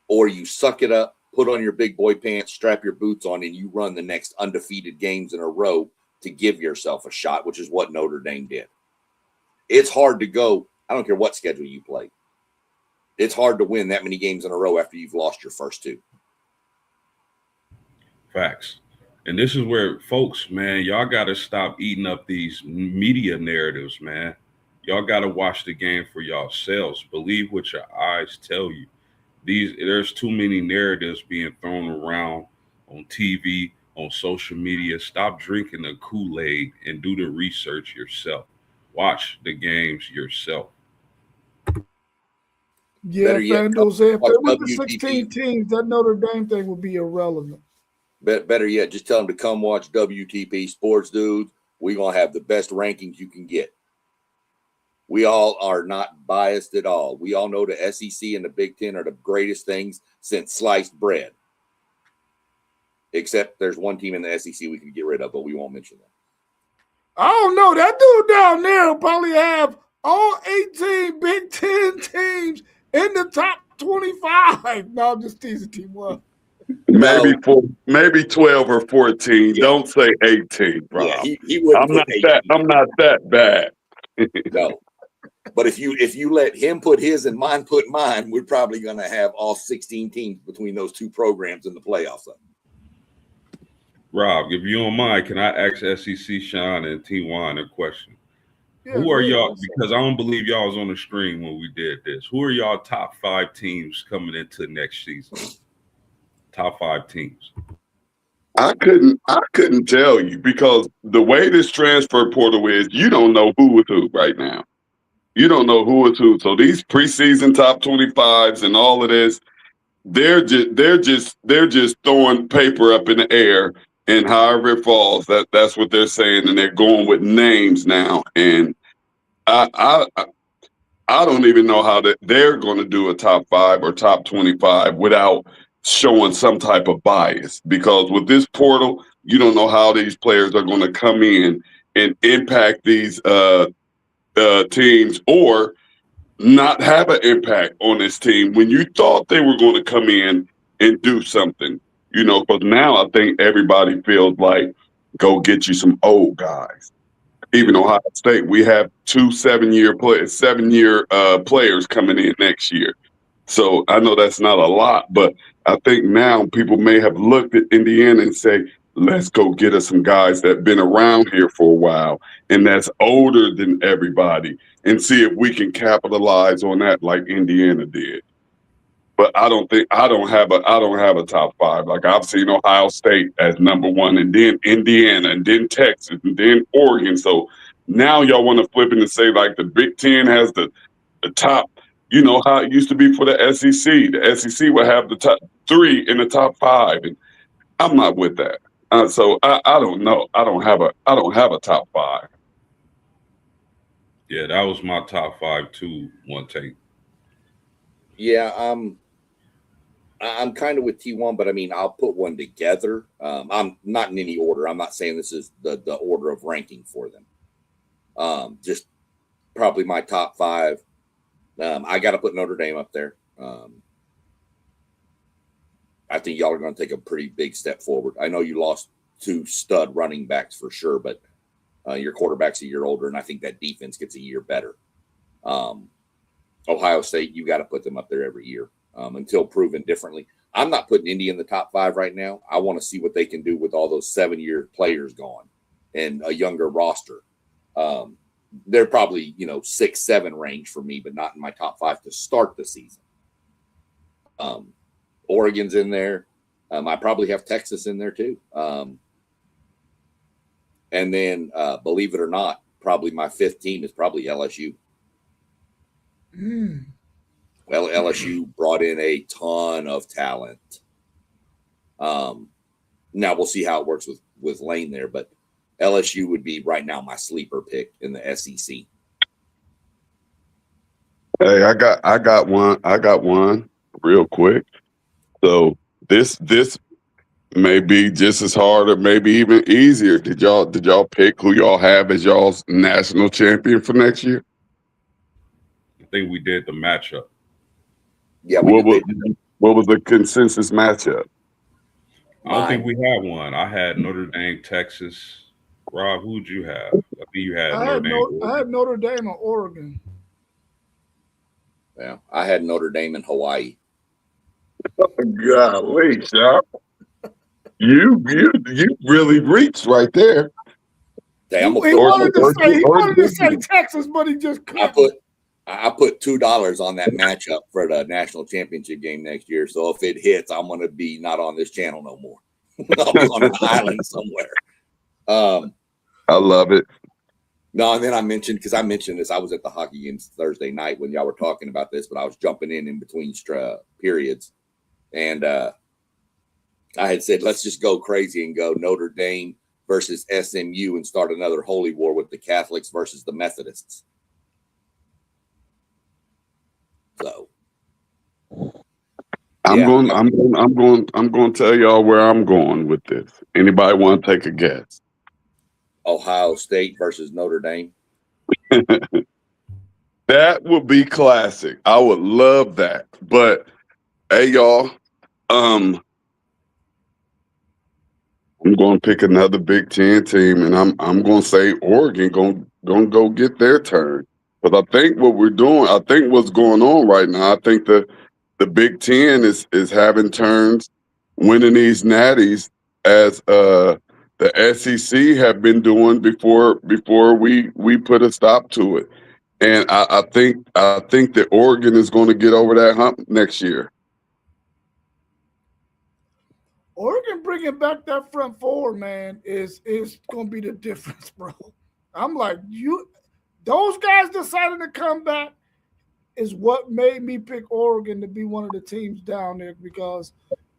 or you suck it up, put on your big boy pants, strap your boots on, and you run the next undefeated games in a row to give yourself a shot, which is what Notre Dame did. It's hard to go. I don't care what schedule you play. It's hard to win that many games in a row after you've lost your first two. Facts. And this is where, folks, man, y'all got to stop eating up these media narratives, man. Y'all got to watch the game for yourselves. Believe what your eyes tell you. There's too many narratives being thrown around on TV, on social media. Stop drinking the Kool-Aid and do the research yourself. Watch the games yourself. Yeah, FanDuel said if there were the 16 teams, that Notre Dame thing would be irrelevant. Better yet, just tell them to come watch WTP Sports, dudes. We're going to have the best rankings you can get. We all are not biased at all. We all know the SEC and the Big Ten are the greatest things since sliced bread. Except there's one team in the SEC we can get rid of, but we won't mention them. I don't know. That dude down there will probably have all 18 Big Ten teams in the top 25. No, I'm just teasing Team One. Maybe 12 or 14. Yeah. Don't say 18, Rob. Yeah, he wouldn't put 18. I'm not that bad. No. But if you let him put his and mine put mine, we're probably going to have all 16 teams between those two programs in the playoffs. Rob, if you don't mind, can I ask SEC Sean and T1 a question? Yeah, Who are go ahead. y'all? Because I don't believe y'all was on the stream when we did this. Who are y'all top 5 teams coming into next season? Top 5 teams. I couldn't tell you because the way this transfer portal is, you don't know who is who right now. You don't know who is who. So these preseason top 25s and all of this, they're just throwing paper up in the air, and however it falls, that's what they're saying, and they're going with names now. And I don't even know how they're going to do a top 5 or top 25 without showing some type of bias, because with this portal, you don't know how these players are going to come in and impact these teams or not have an impact on this team when you thought they were going to come in and do something, because now I think everybody feels like go get you some old guys. Even Ohio State, we have 2 7-year players coming in next year. So I know that's not a lot, but I think now people may have looked at Indiana and say, let's go get us some guys that have been around here for a while and that's older than everybody and see if we can capitalize on that like Indiana did. But I don't have a top 5. Like I've seen Ohio State as number 1 and then Indiana and then Texas and then Oregon. So now y'all want to flip it and say like the Big Ten has the top, how it used to be for the SEC. The SEC would have the top 3 in the top 5. And I'm not with that. So I don't know. I don't have a top 5. Yeah, that was my top 5 too. One take. Yeah, I'm kind of with T1, but I mean, I'll put one together. I'm not in any order. I'm not saying this is the order of ranking for them. Just probably my top 5. I got to put Notre Dame up there. I think y'all are going to take a pretty big step forward. I know you lost 2 stud running backs for sure, but your quarterback's a year older, and I think that defense gets a year better. Ohio State, you got to put them up there every year until proven differently. I'm not putting Indy in the top 5 right now. I want to see what they can do with all those 7-year players gone and a younger roster. They're probably 6-7 range for me, but not in my top 5 to start the season. Oregon's in there. I probably have Texas in there too. And then, believe it or not, probably my 5th team is probably LSU. Well, LSU brought in a ton of talent. Now we'll see how it works with Lane there, but LSU would be right now my sleeper pick in the SEC. Hey, I got one real quick. So this may be just as hard or maybe even easier. Did y'all pick who y'all have as y'all's national champion for next year? I think we did the matchup. Yeah. What was the consensus matchup? I don't think we had one. I had Notre Dame, Texas. Rob, who'd you have? I think you had Notre Dame. I had Notre Dame and Oregon. Yeah, I had Notre Dame and Hawaii. Golly, Sharp. You really reached right there. He wanted to say Texas, but he just couldn't. I put $2 on that matchup for the national championship game next year. So if it hits, I'm going to be not on this channel no more. I'll be on an island somewhere. I love it. No, and then I mentioned this. I was at the hockey games Thursday night when y'all were talking about this, but I was jumping in between periods. And I had said, let's just go crazy and go Notre Dame versus SMU and start another holy war with the Catholics versus the Methodists. So I'm going to tell y'all where I'm going with this. Anybody want to take a guess? Ohio State versus Notre Dame. That would be classic. I would love that. But hey, y'all, I'm going to pick another Big Ten team, and I'm going to say Oregon going to go get their turn. But I think what we're doing, I think what's going on right now, I think the Big Ten is having turns, winning these natties as the SEC have been doing before we put a stop to it. And I think that Oregon is going to get over that hump next year. Oregon bringing back that front four, man, is going to be the difference, bro. I'm like, those guys decided to come back is what made me pick Oregon to be one of the teams down there, because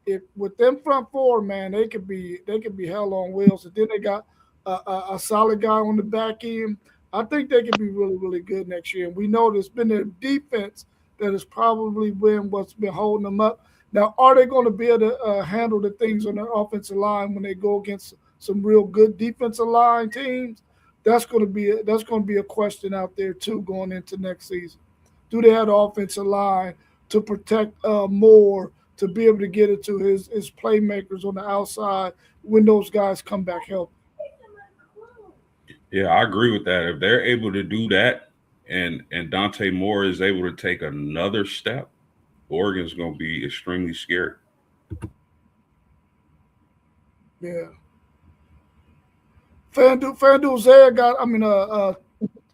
if with them front four, man, they could be hell on wheels. And then they got a solid guy on the back end. I think they could be really, really good next year. And we know there's been their defense that has probably been what's been holding them up. Now, are they going to be able to handle the things on their offensive line when they go against some real good defensive line teams? That's going to be a question out there too going into next season. Do they have the offensive line to protect Moore, to be able to get it to his playmakers on the outside when those guys come back healthy? Yeah, I agree with that. If they're able to do that, and Dante Moore is able to take another step, Oregon's going to be extremely scary. Yeah. FanDuel Zay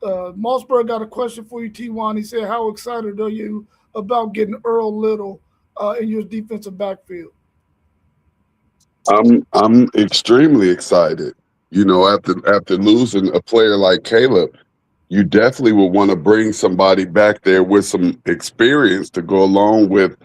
Mossberg got a question for you, T1. He said, how excited are you about getting Earl Little in your defensive backfield? I'm extremely excited. You know, after losing a player like Caleb, you definitely would want to bring somebody back there with some experience to go along with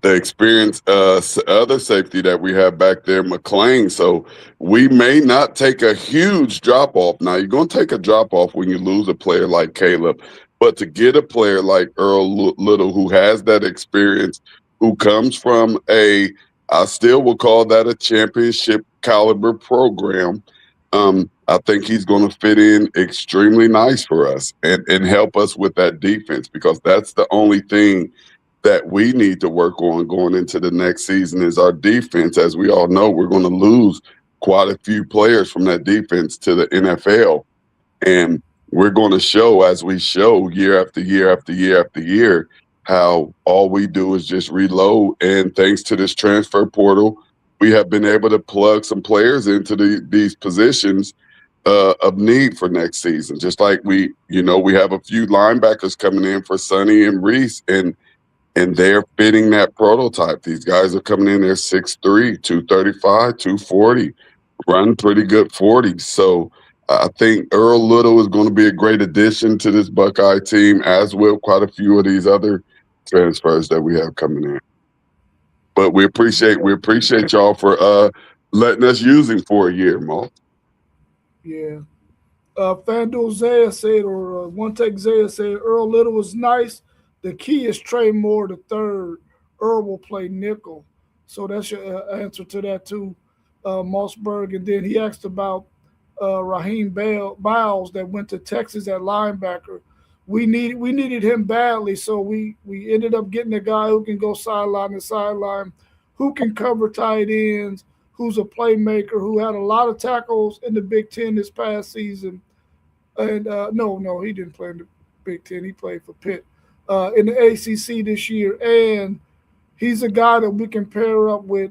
the experience other safety that we have back there, McClain. So we may not take a huge drop off. Now, you're going to take a drop off when you lose a player like Caleb, but to get a player like Earl Little, who has that experience, who comes from I still will call that a championship caliber program. I think he's going to fit in extremely nice for us and help us with that defense, because that's the only thing that we need to work on going into the next season is our defense. As we all know, we're going to lose quite a few players from that defense to the NFL. And we're going to show, as we show year after year after year after year, how all we do is just reload. And thanks to this transfer portal, we have been able to plug some players into these positions of need for next season. Just like we have a few linebackers coming in for Sonny and Reese, and they're fitting that prototype. These guys are coming in there 6'3", 235, 240, run pretty good 40s. So I think Earl Little is going to be a great addition to this Buckeye team, as will quite a few of these other transfers that we have coming in. But we appreciate y'all for letting us use him for a year, Mo. Yeah. FanDuel Zaya said, or One Take Zaya said, Earl Little was nice. The key is Trey Moore the third. Earl will play nickel. So that's your answer to that too, Mossberg. And then he asked about Raheem Biles that went to Texas at linebacker. We needed him badly, so we ended up getting a guy who can go sideline to sideline, who can cover tight ends, who's a playmaker, who had a lot of tackles in the Big Ten this past season. And no, he didn't play in the Big Ten. He played for Pitt in the ACC this year. And he's a guy that we can pair up with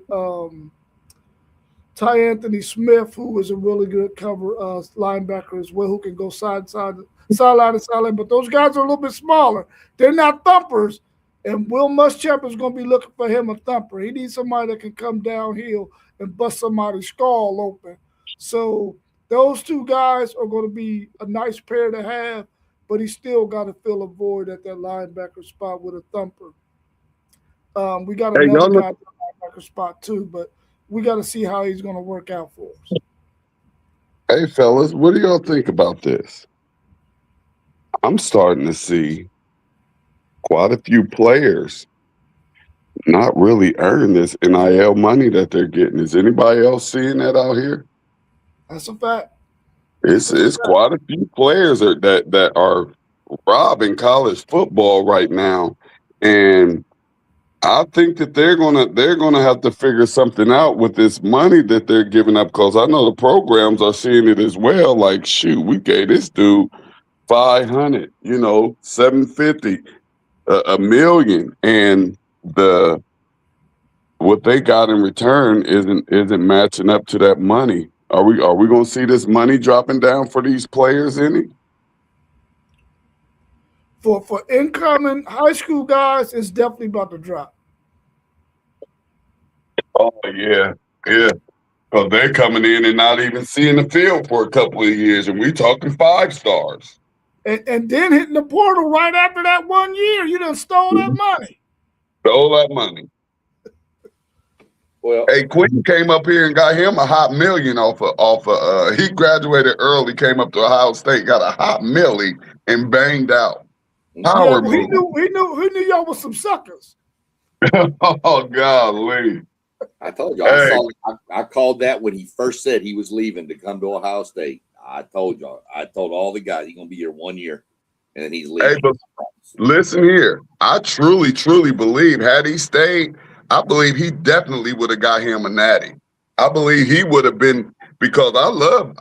Ty Anthony Smith, who is a really good cover linebacker as well, who can go sideline to sideline. But those guys are a little bit smaller. They're not thumpers. And Will Muschamp is going to be looking for him a thumper. He needs somebody that can come downhill and bust somebody's skull open. So those two guys are going to be a nice pair to have, but he still got to fill a void at that linebacker spot with a thumper. We got another guy at the linebacker spot too, but we got to see how he's going to work out for us. Hey, fellas, what do y'all think about this? I'm starting to see quite a few players not really earn this NIL money that they're getting. Is anybody else seeing that out here? That's a fact. It's quite a few players that are robbing college football right now, and I think that they're gonna have to figure something out with this money that they're giving up, because I know the programs are seeing it as well. Like, shoot, we gave this dude 500, 750, a million, and the what they got in return isn't matching up to that money. Are we going to see this money dropping down for these players any? For incoming high school guys, it's definitely about to drop. Oh yeah, yeah. Because they're coming in and not even seeing the field for a couple of years, and we talking 5 stars. And then hitting the portal right after that 1 year, you done stole that money. Stole that money. Well, Hey, Quinn came up here and got him a hot million he graduated early, came up to Ohio State, got a hot millie, and banged out. Power well, move. he knew y'all was some suckers. Oh golly. I told you, Hey. I called that when he first said he was leaving to come to Ohio State. I told y'all, I told all the guys he's gonna be here 1 year, and then he's leaving. Hey, but listen here. I truly, truly believe had he stayed, I believe he definitely would have got him a natty. I believe he would have been, because I love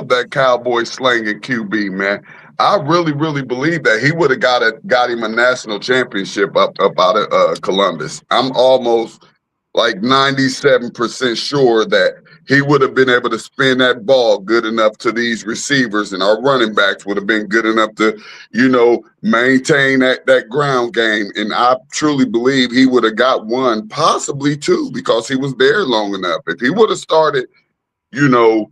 that cowboy slanging QB, man. I really, really believe that he would have got him a national championship up out of Columbus. I'm almost like 97% sure that he would have been able to spin that ball good enough to these receivers, and our running backs would have been good enough to, maintain that ground game. And I truly believe he would have got 1, possibly 2, because he was there long enough. If he would have started, 2-3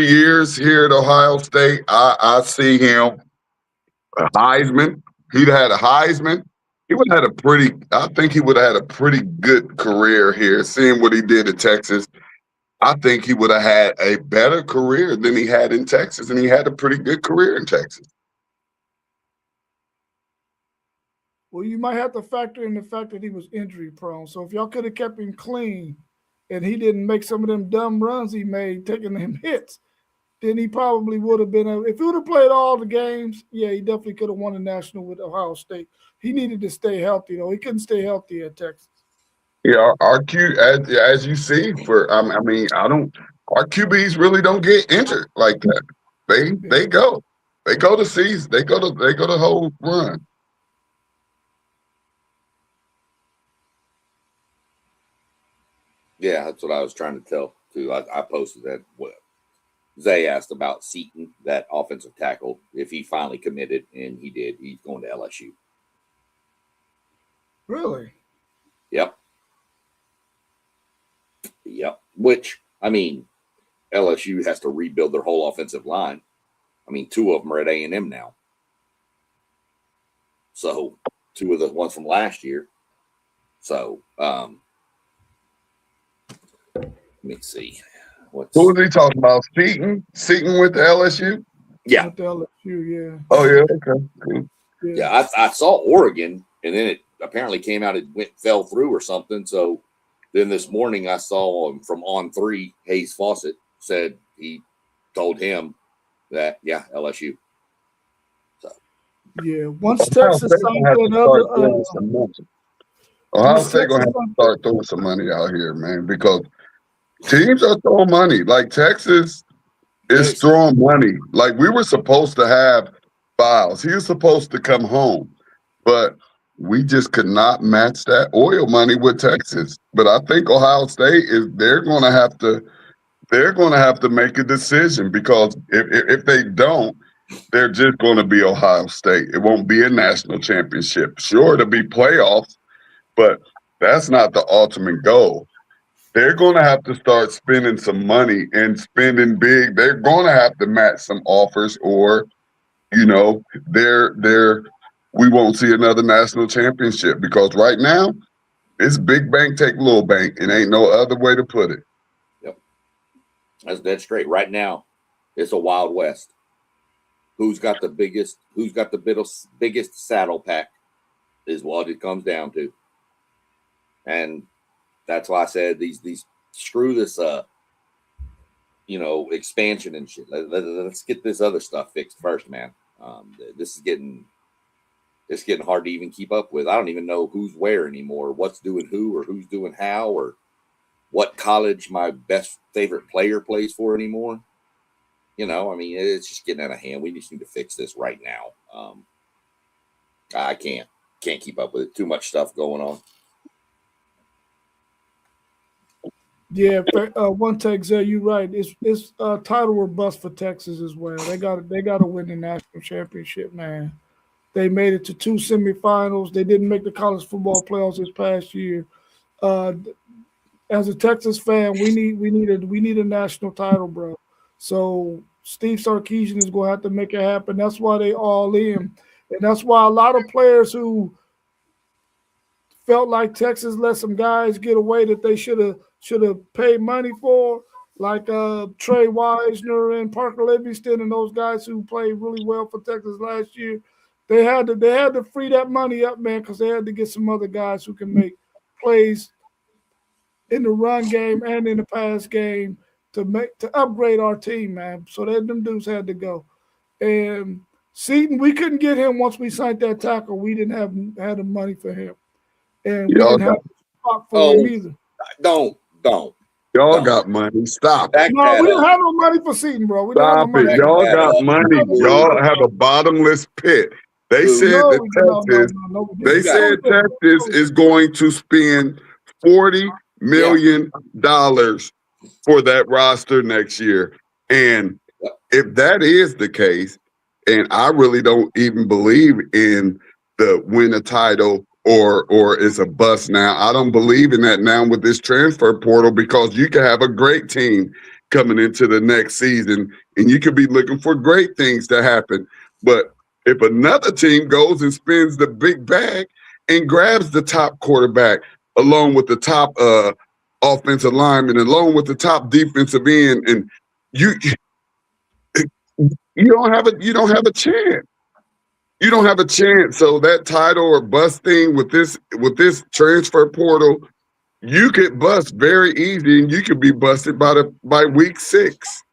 years here at Ohio State, I see him a Heisman. He'd had a Heisman. I think he would have had a pretty good career here, seeing what he did at Texas. I think he would have had a better career than he had in Texas, and he had a pretty good career in Texas. Well, you might have to factor in the fact that he was injury prone. So if y'all could have kept him clean and he didn't make some of them dumb runs he made, taking them hits, then he probably would have been if he would have played all the games, yeah, he definitely could have won a national with Ohio State. He needed to stay healthy, though. He couldn't stay healthy at Texas. Yeah, our as you see, our QBs really don't get injured like that. They go to season, they go to whole run. Yeah, that's what I was trying to tell too. I posted that. Zay asked about Seaton, that offensive tackle, if he finally committed, and he did. He's going to LSU. Really? Yep. Which, LSU has to rebuild their whole offensive line. 2 of them are at A&M now. So 2 of the ones from last year. So let me see. Who was he talking about? Seaton? Seaton with the LSU? Yeah. With the LSU, yeah. Oh yeah, okay. Cool. Yeah, I saw Oregon, and then it apparently came out, it fell through or something. So then this morning I saw him from On3, Hayes Fawcett said he told him that, LSU. So yeah, once Texas signed that Ohio State gonna have to start throwing some money out here, man, because teams are throwing money. Like Texas is throwing money. Like we were supposed to have Files. He was supposed to come home, but we just could not match that oil money with Texas. But I think Ohio State they're gonna have to make a decision, because if they don't, they're just going to be Ohio State. It won't be a national championship. Sure, it'll be playoffs, but that's not the ultimate goal. They're going to have to start spending some money and spending big. They're going to have to match some offers, or we won't see another national championship, because right now it's big bank take little bank, and ain't no other way to put it. Yep, that's dead straight. Right now, it's a Wild West. Who's got the biggest saddle pack is what it comes down to. And that's why I said these screw this up. expansion and shit. Let's get this other stuff fixed first, man. This is getting hard to even keep up with. I don't even know who's where anymore, what's doing who, or who's doing how, or what college my best favorite player plays for anymore. It's just getting out of hand. We just need to fix this right now. I can't keep up with it. Too much stuff going on. Yeah, one take, Zay, you're right. It's title or bust for Texas as well. They got to win the national championship, man. They made it to 2 semifinals. They didn't make the college football playoffs this past year. As a Texas fan, we need a national title, bro. So Steve Sarkisian is going to have to make it happen. That's why they all in, and that's why a lot of players who felt like Texas let some guys get away that they should have paid money for, like Trey Wisner and Parker Livingston and those guys who played really well for Texas last year. They had to free that money up, man, because they had to get some other guys who can make plays in the run game and in the pass game to upgrade our team, man. So them dudes had to go. And Seaton, we couldn't get him once we signed that tackle. We didn't have the money for him, and we didn't have the spot for him either. Don't. Y'all got money. Stop. No, we didn't have no money for Seaton, bro. We Stop it. Y'all got money. Y'all have a bottomless pit. They said Texas is going to spend $40 million for that roster next year. And if that is the case, and I really don't even believe in the win a title or it's a bust now. I don't believe in that now with this transfer portal, because you can have a great team coming into the next season and you could be looking for great things to happen. But if another team goes and spends the big bag and grabs the top quarterback along with the top offensive lineman, along with the top defensive end, and you don't have a chance. You don't have a chance. So that title or bust thing with this transfer portal, you could bust very easy, and you could be busted by week 6.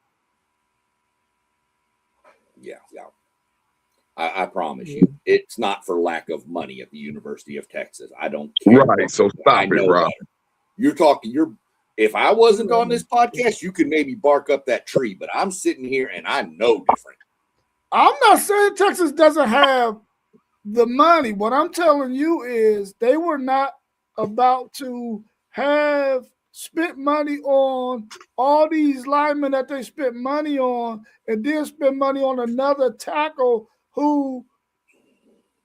Yeah. I promise you, it's not for lack of money at the University of Texas. I don't care. Right. So stop it, Rob. If I wasn't on this podcast, you could maybe bark up that tree, but I'm sitting here and I know different. I'm not saying Texas doesn't have the money. What I'm telling you is they were not about to have spent money on all these linemen that they spent money on, and then spend money on another tackle who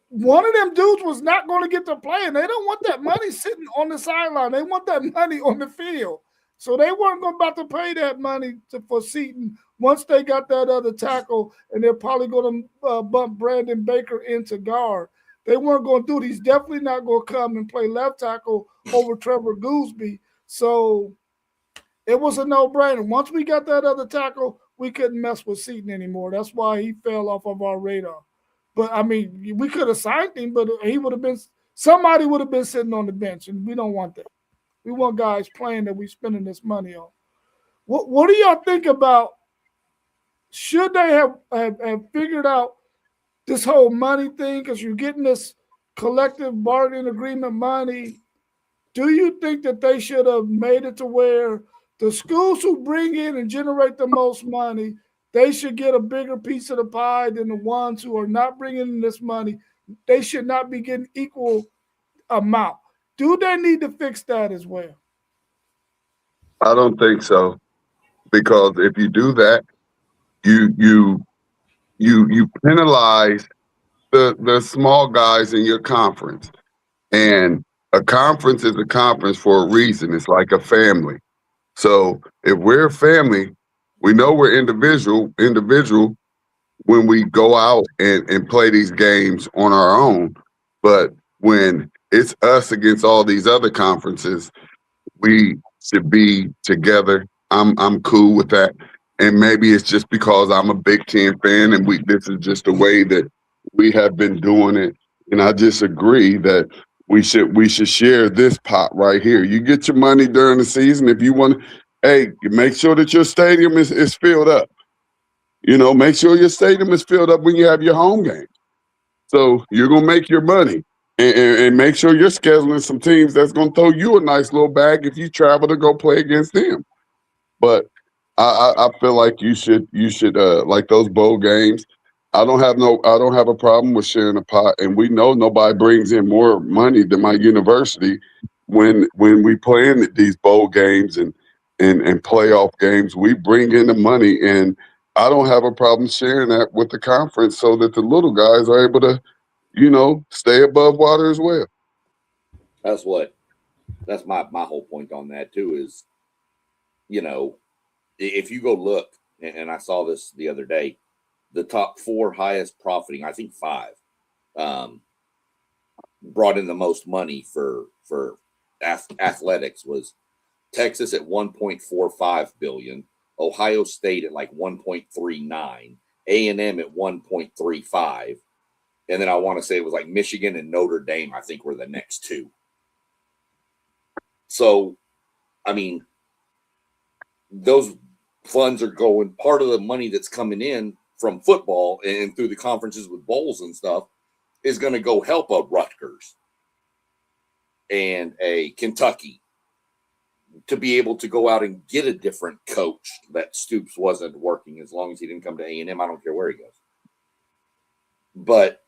one of them dudes was not going to get to play, and they don't want that money sitting on the sideline. They want that money on the field. So they weren't about to pay that money for Seaton once they got that other tackle, and they're probably going to bump Brandon Baker into guard. They weren't going to do it. He's definitely not going to come and play left tackle over Trevor Gooseby. So it was a no-brainer. Once we got that other tackle, we couldn't mess with Seaton anymore. That's why he fell off of our radar. But, I mean, we could have signed him, but somebody would have been sitting on the bench, and we don't want that. We want guys playing that we're spending this money on. What do y'all think about, should they have figured out this whole money thing, because you're getting this collective bargaining agreement money? Do you think that they should have made it to where the schools who bring in and generate the most money, they should get a bigger piece of the pie than the ones who are not bringing in this money? They should not be getting equal amount. Do they need to fix that as well? I don't think so, because if you do that, you penalize the small guys in your conference, and a conference is a conference for a reason. It's like a family. So if we're a family, we know we're individual when we go out and play these games on our own. But when it's us against all these other conferences, we should be together. I'm cool with that. And maybe it's just because I'm a Big Ten fan and this is just the way that we have been doing it. And I just agree that we should share this pot right here. You get your money during the season. If you want, hey, make sure that your stadium is filled up. Make sure your stadium is filled up when you have your home game. So you're gonna make your money, and make sure you're scheduling some teams that's gonna throw you a nice little bag if you travel to go play against them. But I feel like you should like those bowl games. I don't have a problem with sharing a pot, and we know nobody brings in more money than my university when we play in these bowl games and playoff games. We bring in the money, and I don't have a problem sharing that with the conference so that the little guys are able to stay above water as well. That's my whole point on that too is, if you go look, and I saw this the other day, the top 4 highest profiting, I think 5, brought in the most money for athletics was Texas at 1.45 billion, Ohio State at like 1.39, A&M at 1.35, and then I want to say it was like Michigan and Notre Dame, I think, were the next 2. So, I mean, those funds are going, part of the money that's coming in from football and through the conferences with bowls and stuff is going to go help a Rutgers and a Kentucky to be able to go out and get a different coach that Stoops wasn't working as long as he didn't come to A&M. I don't care where he goes. But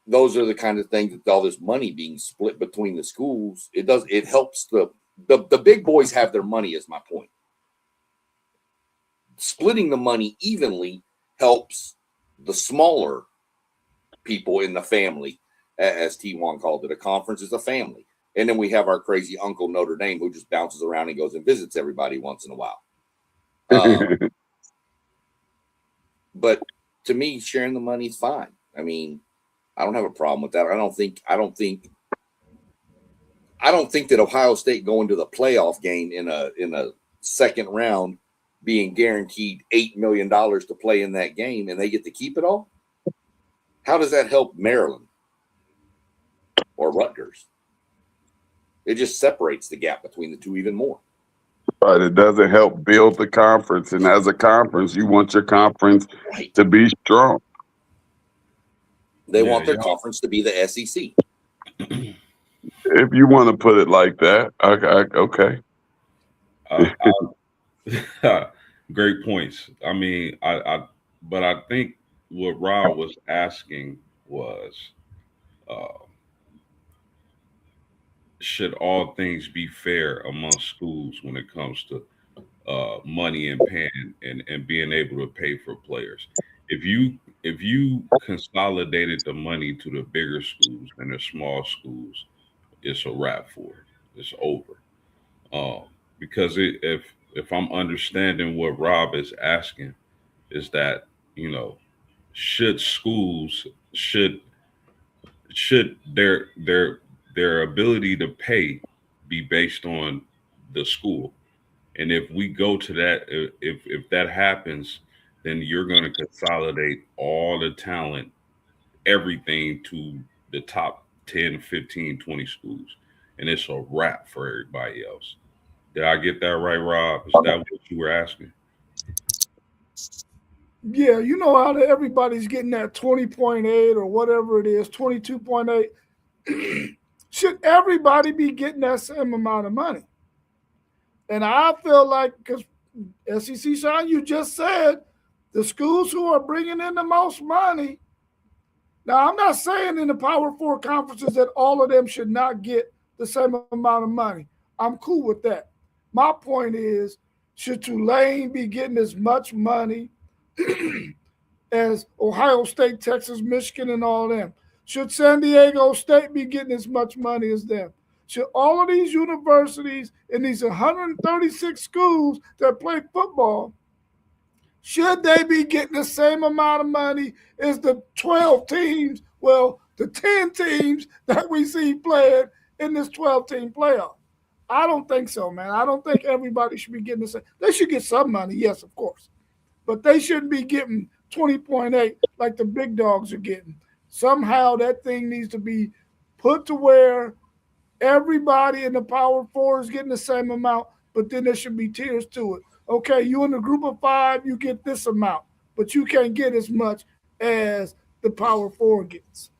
those are the kind of things that all this money being split between the schools, it helps the big boys have their money is my point. Splitting the money evenly helps the smaller people in the family, as T1 called it. A conference is a family. And then we have our crazy uncle Notre Dame who just bounces around and goes and visits everybody once in a while. But to me, sharing the money is fine. I mean, I don't have a problem with that. I don't think that Ohio State going to the playoff game in a second round being guaranteed $8 million to play in that game and they get to keep it all. How does that help Maryland or Rutgers? It just separates the gap between the two even more. Right. It doesn't help build the conference. And as a conference, you want your conference to be strong. They want their conference to be the SEC. If you want to put it like that, okay. Great points. I mean, but I think what Rob was asking was, should all things be fair among schools when it comes to money and paying and being able to pay for players? If you consolidated the money to the bigger schools and the small schools, it's a wrap for it. It's over. Because if I'm understanding what Rob is asking, is that should schools should their ability to pay be based on the school? And if we go to that, if that happens, then you're going to consolidate all the talent, everything to the top 10, 15, 20 schools. And it's a wrap for everybody else. Did I get that right, Rob? Is that what you were asking? Yeah, you know how everybody's getting that 20.8 or whatever it is, 22.8. Should everybody be getting that same amount of money? And I feel like, because SEC Sean, you just said the schools who are bringing in the most money. Now, I'm not saying in the Power 4 conferences that all of them should not get the same amount of money. I'm cool with that. My point is, should Tulane be getting as much money as Ohio State, Texas, Michigan, and all them? Should San Diego State be getting as much money as them? Should all of these universities and these 136 schools that play football, should they be getting the same amount of money as the 12 teams, well, the 10 teams that we see playing in this 12-team playoff? I don't think so, man. I don't think everybody should be getting the same. They should get some money, yes, of course. But they shouldn't be getting 20.8 like the big dogs are getting. Somehow that thing needs to be put to where everybody in the Power 4 is getting the same amount. but then there should be tiers to it. Okay, you in the group of 5, you get this amount, but you can't get as much as the Power 4 gets.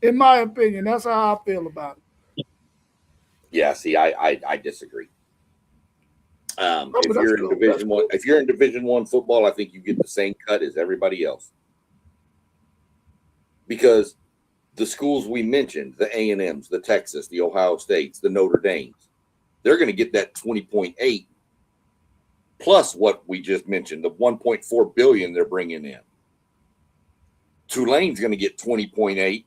In my opinion, that's how I feel about it. Yeah, see, I disagree. If you're in cool. Division One, if you're in Division One football, I think you get the same cut as everybody else. Because the schools we mentioned, the A&Ms, the Texas, the Ohio States, the Notre Dames, they're going to get that 20.8 plus what we just mentioned, the 1.4 billion they're bringing in. Tulane's going to get 20.8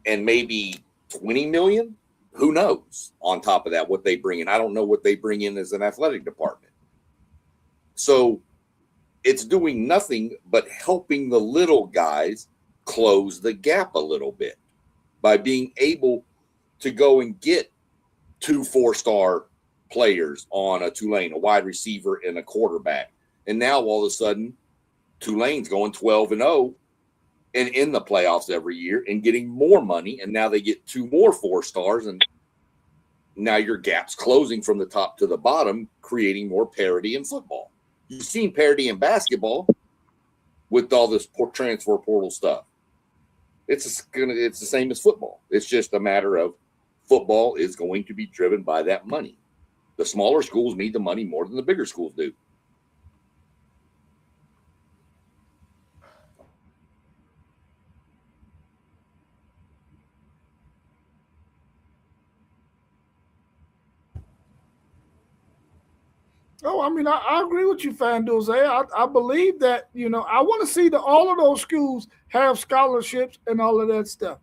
and maybe 20 million. Who knows? On top of that, what they bring in. I don't know what they bring in as an athletic department. So it's doing nothing but helping the little guys close the gap a little bit by being able to go and get 2 4-star players on a Tulane, a wide receiver and a quarterback. And now all of a sudden, Tulane's going 12-0 and in the playoffs every year and getting more money. And now they get 2 more 4-stars. And now your gap's closing from the top to the bottom, creating more parity in football. You've seen parity in basketball with all this transfer portal stuff. It's the same as football. It's just a matter of football is going to be driven by that money. The smaller schools need the money more than the bigger schools do. Oh, I mean, I agree with you, FanDuel. I believe that, I want to see all of those schools have scholarships and all of that stuff.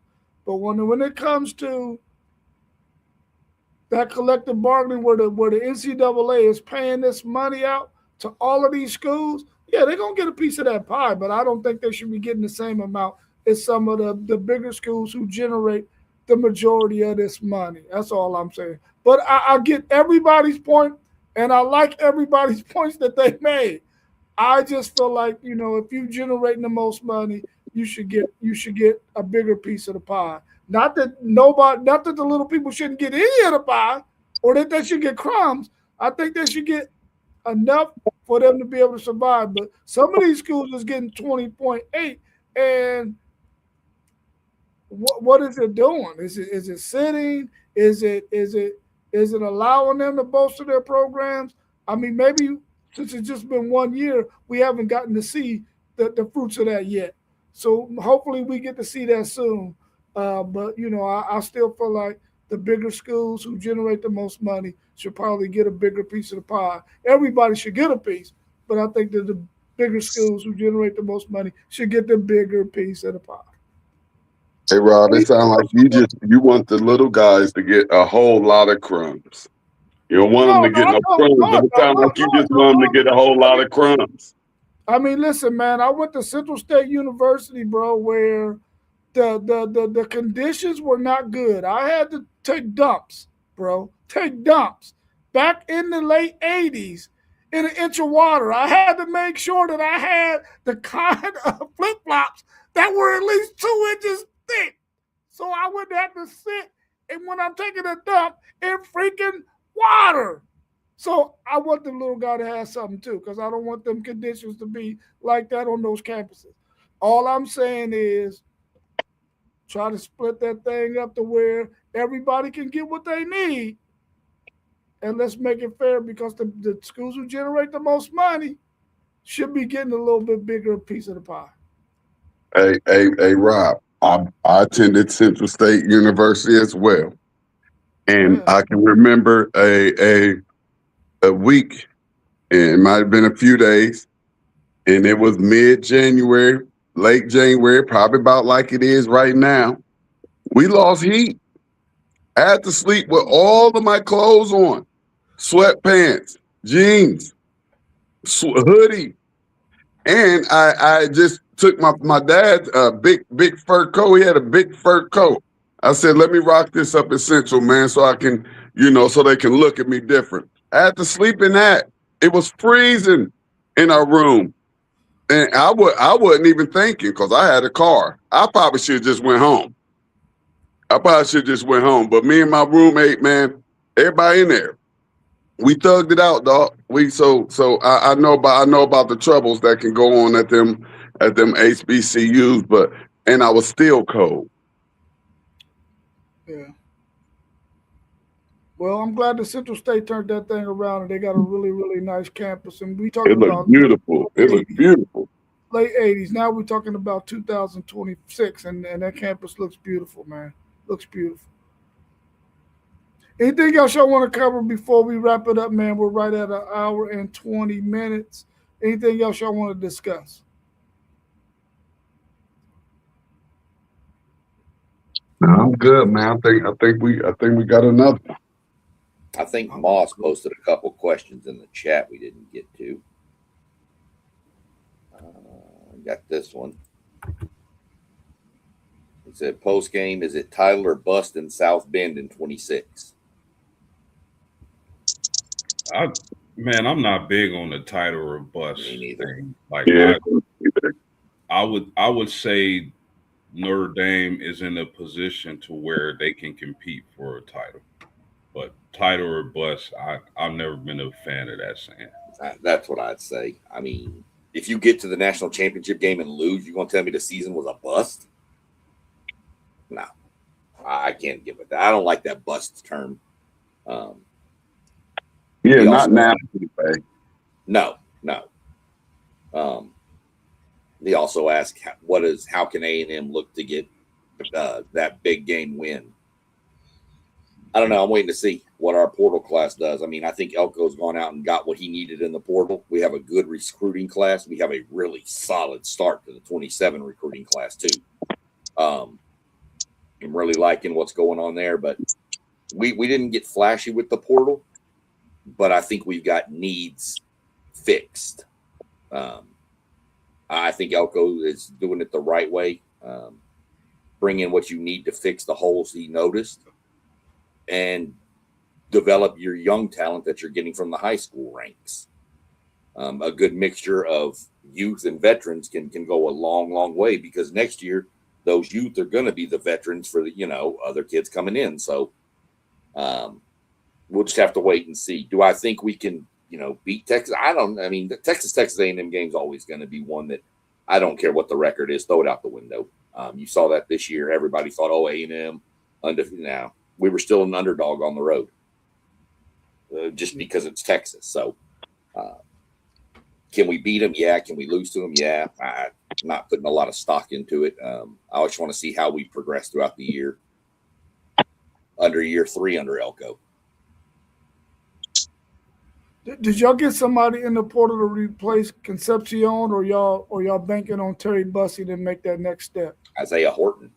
But when it comes to that collective bargaining where the NCAA is paying this money out to all of these schools, yeah, they're going to get a piece of that pie, but I don't think they should be getting the same amount as some of the bigger schools who generate the majority of this money. That's all I'm saying. But I get everybody's point. And I like everybody's points that they made. I just feel like, if you're generating the most money, you should get a bigger piece of the pie. Not that the little people shouldn't get any of the pie or that they should get crumbs. I think they should get enough for them to be able to survive. But some of these schools is getting 20.8, and what is it doing? Is it sitting? Is it allowing them to bolster their programs? I mean, maybe since it's just been 1 year, we haven't gotten to see the fruits of that yet. So hopefully we get to see that soon. But, I still feel like the bigger schools who generate the most money should probably get a bigger piece of the pie. Everybody should get a piece, but I think that the bigger schools who generate the most money should get the bigger piece of the pie. Hey, Rob, it sounds like you want the little guys to get a whole lot of crumbs. You don't want them to get no crumbs, but it sounds like you just want them to get a whole lot of crumbs. I mean, listen, man, I went to Central State University, bro, where the conditions were not good. I had to take dumps, bro. Take dumps. Back in the late 80s in an inch of water. I had to make sure that I had the kind of flip-flops that were at least 2 inches thick. So I wouldn't have to sit and when I'm taking a dump in freaking water. So I want the little guy to have something too, because I don't want them conditions to be like that on those campuses. All I'm saying is try to split that thing up to where everybody can get what they need. And let's make it fair, because the schools who generate the most money should be getting a little bit bigger piece of the pie. Hey, Rob. I attended Central State University as well, and I can remember a week, and it might have been a few days, and it was mid-January, late January, probably about like it is right now. We lost heat. I had to sleep with all of my clothes on, sweatpants, jeans, hoodie, and I just took my dad's big fur coat. He had a big fur coat. I said, let me rock this up at Central, man, so I can, so they can look at me different. I had to sleep in that. It was freezing in our room. And I wasn't even thinking, because I had a car. I probably should have just went home. But me and my roommate, man, Everybody in there. We thugged it out, dog. I know about the troubles that can go on at them HBCUs, and I was still cold. Yeah. Well, I'm glad that Central State turned that thing around, and they got a really, really nice campus. And we talking It looked about beautiful. It looked beautiful. Late 80s. Now we're talking about 2026, and that campus looks beautiful, man. Looks beautiful. Anything else y'all want to cover before we wrap it up, man? We're right at 1 hour and 20 minutes. Anything else y'all want to discuss? No, I'm good, man. I think we got another one. I think Moss posted a couple questions in the chat we didn't get to. Got this one. He said, post game, is it title or bust in South Bend in 26? Man, I'm not big on the title or bust. Me neither. Thing. Like, Yeah. I would say Notre Dame is in a position to where they can compete for a title. But title or bust, I've never been a fan of that saying. That's what I'd say. I mean, if you get to the national championship game and lose, you're going to tell me the season was a bust? No, I can't get with that. I don't like that bust term. Yeah, not now. Anyway. No. He also asked, how can A&M look to get that big game win? I don't know. I'm waiting to see what our portal class does. I mean, I think Elko's gone out and got what he needed in the portal. We have a good recruiting class. We have a really solid start to the 27 recruiting class too. I'm really liking what's going on there, but we didn't get flashy with the portal, but I think we've got needs fixed. I think Elko is doing it the right way. Bring in what you need to fix the holes he noticed, and develop your young talent that you're getting from the high school ranks. A good mixture of youth and veterans can go a long, long way, because next year those youth are going to be the veterans for the other kids coming in. So we'll just have to wait and see. Do I think we can beat Texas? I mean, the Texas A&M game is always going to be one that I don't care what the record is, throw it out the window. You saw that this year. Everybody thought, A&M undefeated. Now we were still an underdog on the road, just because it's Texas. So can we beat them? Yeah. Can we lose to them? Yeah. I'm not putting a lot of stock into it. I just want to see how we progress throughout the year. Under year 3 under Elko. Did y'all get somebody in the portal to replace Concepcion, or y'all banking on Terry Bussey to make that next step? Isaiah Horton,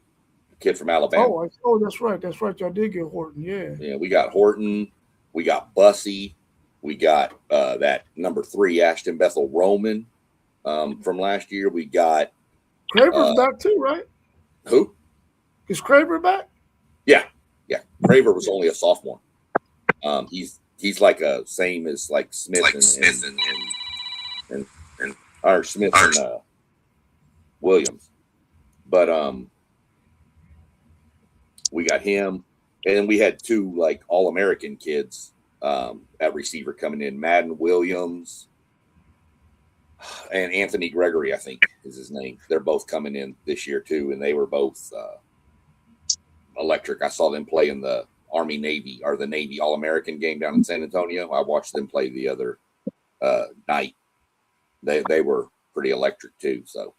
a kid from Alabama. Oh, that's right. Y'all did get Horton. Yeah, we got Horton. We got Bussey. We got that number 3 Ashton Bethel Roman from last year. We got Craver's back too, right? Who? Is Craver back? Yeah. Craver was only a sophomore. He's like a same as like Smith and Smith and Williams, but we got him, and we had 2 like All-American kids at receiver coming in. Madden Williams and Anthony Gregory, I think is his name. They're both coming in this year too, and they were both electric. I saw them play in the Army-Navy or the Navy All-American game down in San Antonio. I watched them play the other night. They were pretty electric too. So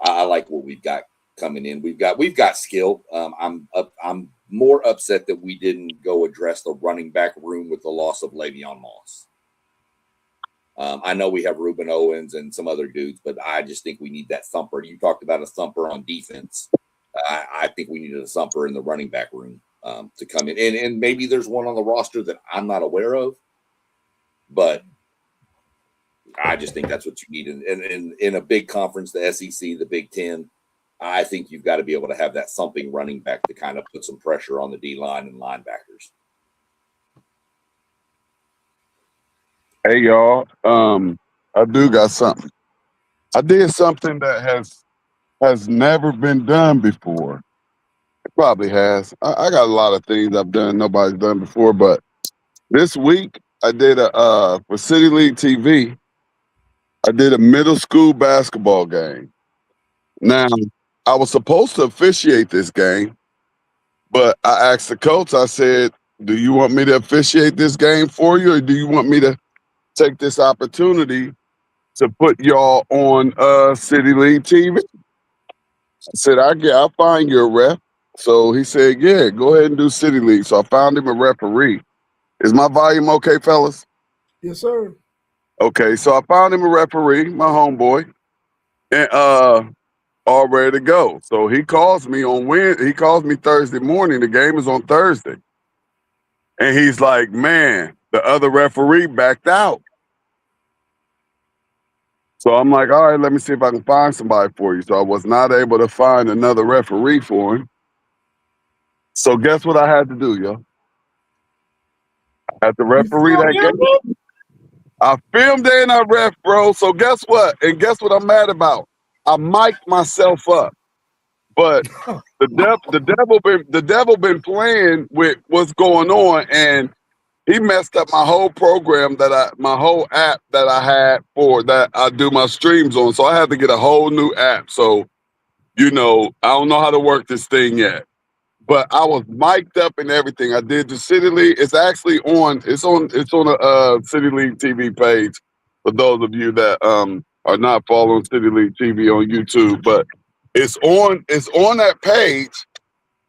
I like what we've got coming in. We've got skill. I'm more upset that we didn't go address the running back room with the loss of Le'Veon Moss. I know we have Reuben Owens and some other dudes, but I just think we need that thumper. You talked about a thumper on defense. I think we needed a thumper in the running back room to come in. And maybe there's one on the roster that I'm not aware of, but I just think that's what you need. In a big conference, the SEC, the Big Ten, I think you've got to be able to have that thumping running back to kind of put some pressure on the D-line and linebackers. Hey, y'all. I do got something. I did something that has never been done before. probably has. I got a lot of things I've done nobody's done before, but this week I did for City League TV. I did a middle school basketball game. Now I was supposed to officiate this game, but I asked the coach. I said, "Do you want me to officiate this game for you, or do you want me to take this opportunity to put y'all on City League TV?" I said, I'll find you a ref. So he said, yeah, go ahead and do City League. So I found him a referee. Is my volume okay, fellas? Yes, sir. Okay, so I found him a referee, my homeboy, and all ready to go. So he calls me on Wednesday. He calls me Thursday morning. The game is on Thursday. And he's like, man, the other referee backed out. So I'm like, all right, let me see if I can find somebody for you. So I was not able to find another referee for him. So guess what I had to do, yo? I had to referee that game. I filmed and I ref, bro. So guess what? And guess what I'm mad about? I mic'd myself up. But the devil been playing with what's going on, and he messed up my whole program my whole app that I had for that I do my streams on. So I had to get a whole new app. So, I don't know how to work this thing yet. But I was mic'd up and everything. I did the City League. It's actually on. It's on a City League TV page for those of you that are not following City League TV on YouTube. But it's on that page,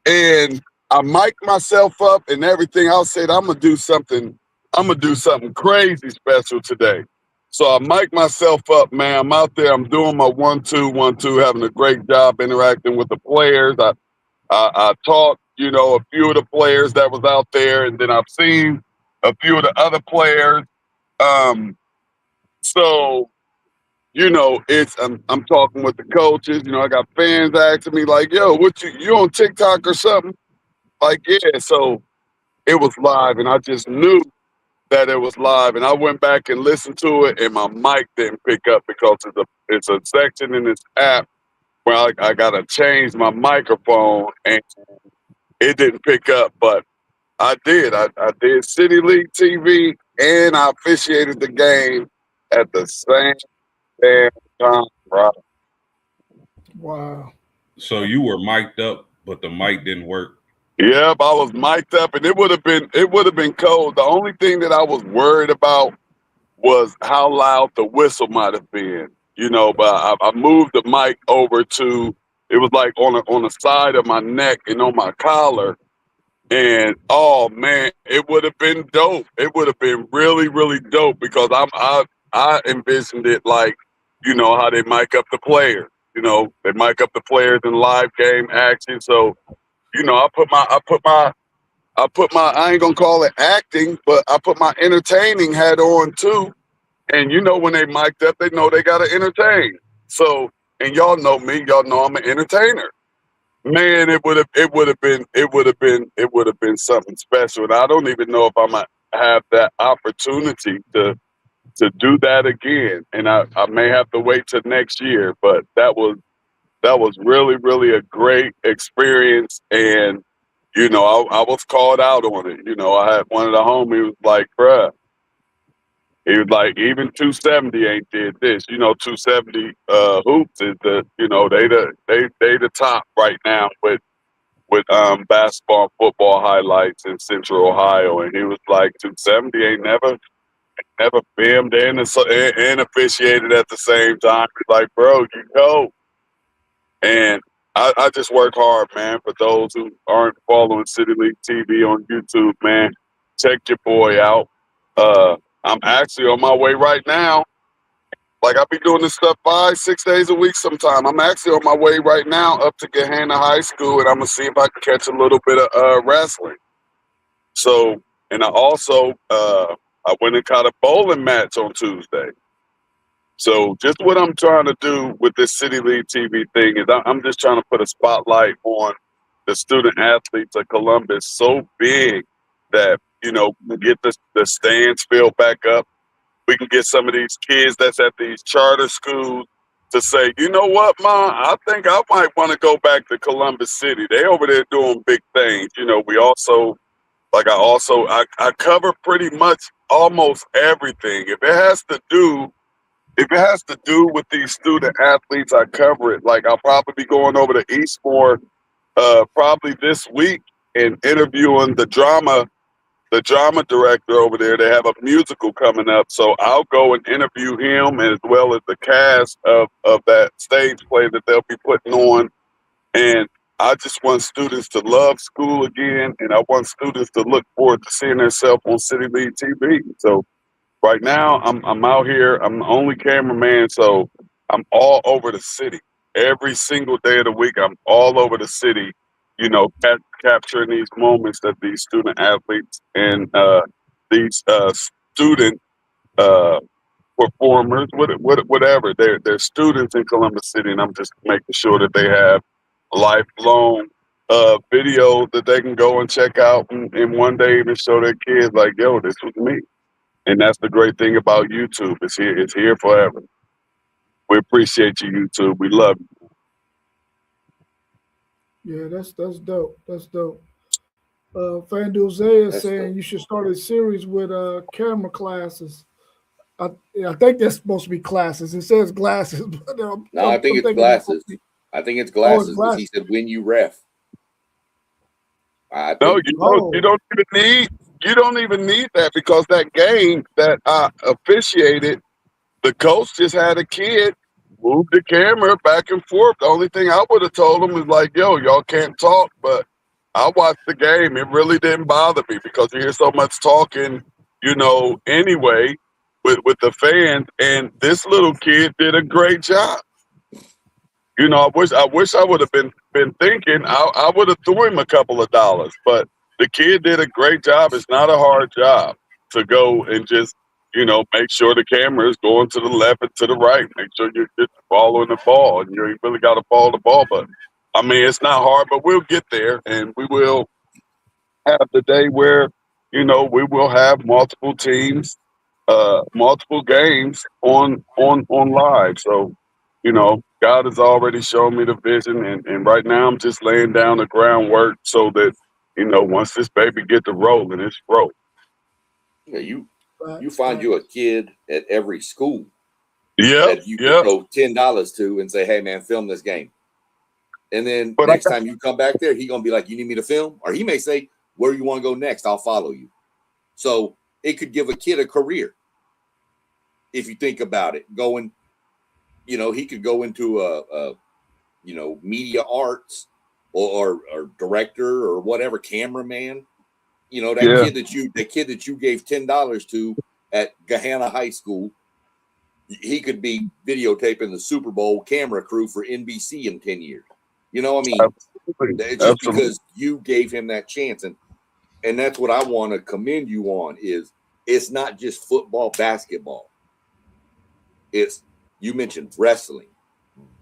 and I mic'd myself up and everything. I said I'm gonna do something. I'm gonna do something crazy special today. So I mic'd myself up, man. I'm out there. I'm doing my 1-2, 1-2, having a great job interacting with the players. I taught, a few of the players that was out there, and then I've seen a few of the other players. So, I'm talking with the coaches. I got fans asking me like, "Yo, what you on TikTok or something?" Like, yeah. So it was live, and I just knew that it was live, and I went back and listened to it, and my mic didn't pick up because it's a section in this app where I gotta change my microphone, and it didn't pick up, but I did. I did City League TV, and I officiated the game at the same damn time, bro. Wow. So you were mic'd up, but the mic didn't work. Yep, I was mic'd up, and it would have been cold. The only thing that I was worried about was how loud the whistle might have been, But I moved the mic over to it was like on the side of my neck and on my collar. And oh man, it would have been dope. It would have been really, really dope because I envisioned it like, how they mic up the players. They mic up the players in live game action. So, I put my I ain't gonna call it acting, but I put my entertaining hat on too. And when they mic'd up, they know they gotta entertain. So, and y'all know me, y'all know I'm an entertainer. Man, it would have been something special. And I don't even know if I'm gonna have that opportunity to do that again. And I may have to wait till next year, but that was really, really a great experience. And, I was called out on it. I had one of the homies was like, bruh, he was like, even 270 ain't did this. 270 hoops is they the top right now with basketball and football highlights in Central Ohio. And he was like, 270 ain't never filmed and officiated at the same time. He's like, bro, you know. And I just work hard, man. For those who aren't following City League TV on YouTube, man, check your boy out. I'm actually on my way right now. Like, I be doing this stuff 5-6 days a week sometime. I'm actually on my way right now up to Gahanna High School, and I'm going to see if I can catch a little bit of wrestling. So, and I also, I went and caught a bowling match on Tuesday. So just what I'm trying to do with this City League TV thing is I'm just trying to put a spotlight on the student athletes of Columbus so big that, we get the stands filled back up. We can get some of these kids that's at these charter schools to say, you know what, Ma, I think I might want to go back to Columbus City. They over there doing big things. You know, I cover pretty much almost everything. If it has to do with these student athletes, I cover it. Like I'll probably be going over to Eastmore probably this week and interviewing the drama director over there. They have a musical coming up, so I'll go and interview him as well as the cast of that stage play that they'll be putting on. And I just want students to love school again, and I want students to look forward to seeing themselves on City League TV. So right now, I'm out here. I'm the only cameraman, so I'm all over the city. Every single day of the week, I'm all over the city, you know, capturing these moments that these student athletes and these student uh, performers, whatever, they're students in Columbus City, and I'm just making sure that they have lifelong video that they can go and check out and one day even show their kids like, yo, this was me. And that's the great thing about YouTube. It's here forever. We appreciate you, YouTube. We love you. Yeah, that's dope. That's dope. FanDuel Zay is saying dope. You should start a series with camera classes. I think that's supposed to be classes. It says glasses, but no, I think it's glasses. I think it's glasses because he said when you ref. No, you don't even need that, because that game that I officiated, the coach just had a kid move the camera back and forth. The only thing I would have told him is like, yo, y'all can't talk, but I watched the game. It really didn't bother me because you hear so much talking, you know, anyway with the fans. And this little kid did a great job. You know, I wish I would have been thinking. I would have threw him a couple of dollars, but the kid did a great job. It's not a hard job to go and just, you know, make sure the camera is going to the left and to the right. Make sure you're just following the ball, and you really got to follow the ball. But I mean, it's not hard, but we'll get there, and we will have the day where, you know, we will have multiple teams, multiple games on live. So, you know, God has already shown me the vision, and right now I'm just laying down the groundwork so that, you know, once this baby get to rolling, it's rolling. Yeah, you find you a kid at every school that you can throw $10 to and say, hey man, film this game. And then next time you come back there, he's gonna be like, you need me to film? Or he may say, where you want to go next, I'll follow you. So it could give a kid a career. If you think about it, going, you know, he could go into a you know, media arts or director or whatever, cameraman. You know, that kid that you gave $10 to at Gahanna High School, he could be videotaping the Super Bowl camera crew for NBC in 10 years. You know what I mean? Just because you gave him that chance. And that's what I want to commend you on is it's not just football, basketball. It's, you mentioned wrestling,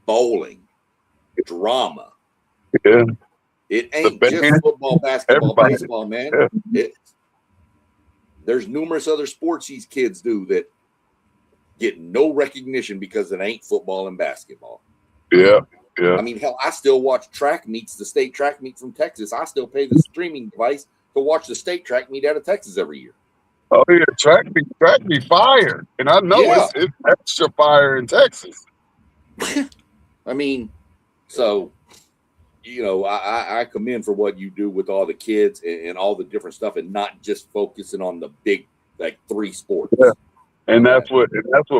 bowling, drama. Yeah. It ain't just football, basketball, baseball, man. Yeah. There's numerous other sports these kids do that get no recognition because it ain't football and basketball. Yeah, yeah. I mean, hell, I still watch track meets, the state track meet from Texas. I still pay the streaming device to watch the state track meet out of Texas every year. Oh yeah, track me fire, and I know it's extra fire in Texas. I mean, so you know, I commend for what you do with all the kids and all the different stuff, and not just focusing on the big, like, 3 sports. Yeah. And that's what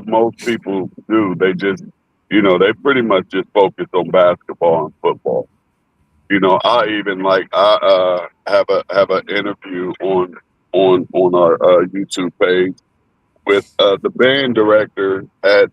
most people do. They just, you know, they pretty much just focus on basketball and football. You know, I even have an interview on our YouTube page with the band director at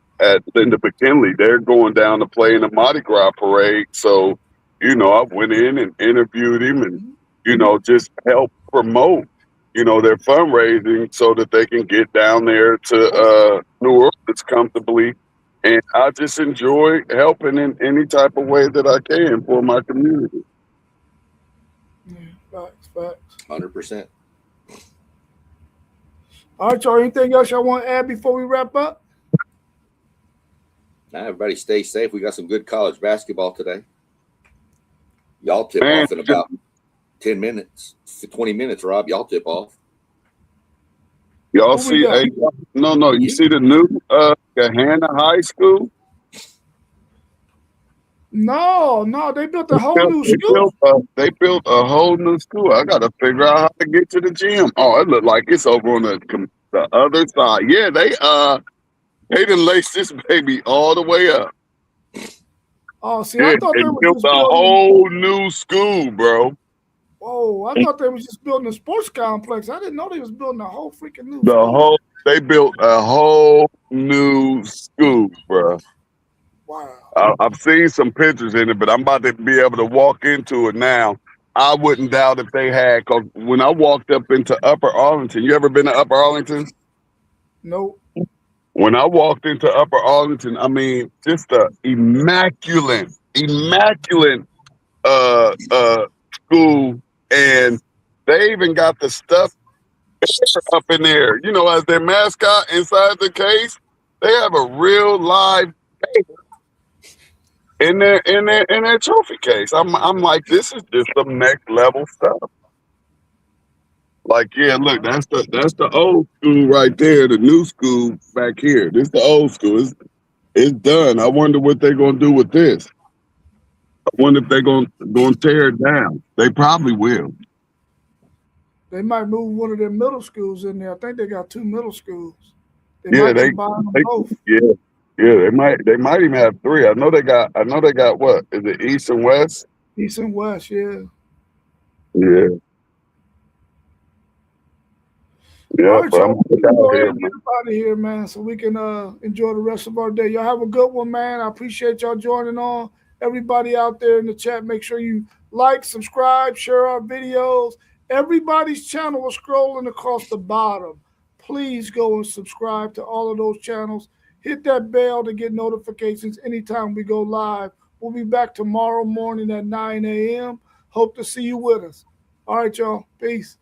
Linda McKinley. They're going down to play in the Mardi Gras parade. So, you know, I went in and interviewed him and, you know, just help promote, you know, their fundraising so that they can get down there to New Orleans comfortably. And I just enjoy helping in any type of way that I can for my community. Yeah, facts. 100%. All right, y'all. Anything else y'all want to add before we wrap up? Now, everybody stay safe. We got some good college basketball today. Y'all tip Man, off in about 10 minutes, 20 minutes, Rob. Y'all tip off. y'all Who we see? got? Hey, no. You see the new Gahanna High School? No, they built a whole new school. They built a whole new school. I got to figure out how to get to the gym. Oh, it look like it's over on the other side. Yeah, they done laced this baby all the way up. Oh, see, Yeah, I thought they they were built just a building. whole new school, bro. Oh, I thought they was just building a sports complex. I didn't know they was building a whole freaking new school. They built a whole new school, bro. Wow. I've seen some pictures in it, but I'm about to be able to walk into it now. I wouldn't doubt if they had, because when I walked up into Upper Arlington, you ever been to Upper Arlington? Nope. When I walked into Upper Arlington, I mean, just a immaculate school, and they even got the stuff up in there. You know, as their mascot inside the case, they have a real live in their trophy case. I'm like, this is just some next level stuff. Like, yeah, look, that's the old school right there. The new school back here. This the old school. It's done. I wonder what they're gonna do with this. I wonder if they're gonna tear it down. They probably will. They might move one of their middle schools in there. I think they got 2 middle schools. They Yeah, might combine them both. yeah, they might even have 3. I know they got what? Is it East and West? East and West, yeah. Yeah, All yeah, right, but I'm y'all. We can out go ahead here, and man. get up out of here, man, so we can enjoy the rest of our day. Y'all have a good one, man. I appreciate y'all joining on. Everybody out there in the chat, make sure you like, subscribe, share our videos. Everybody's channel is scrolling across the bottom. Please go and subscribe to all of those channels. Hit that bell to get notifications anytime we go live. We'll be back tomorrow morning at 9 a.m. Hope to see you with us. All right, y'all. Peace.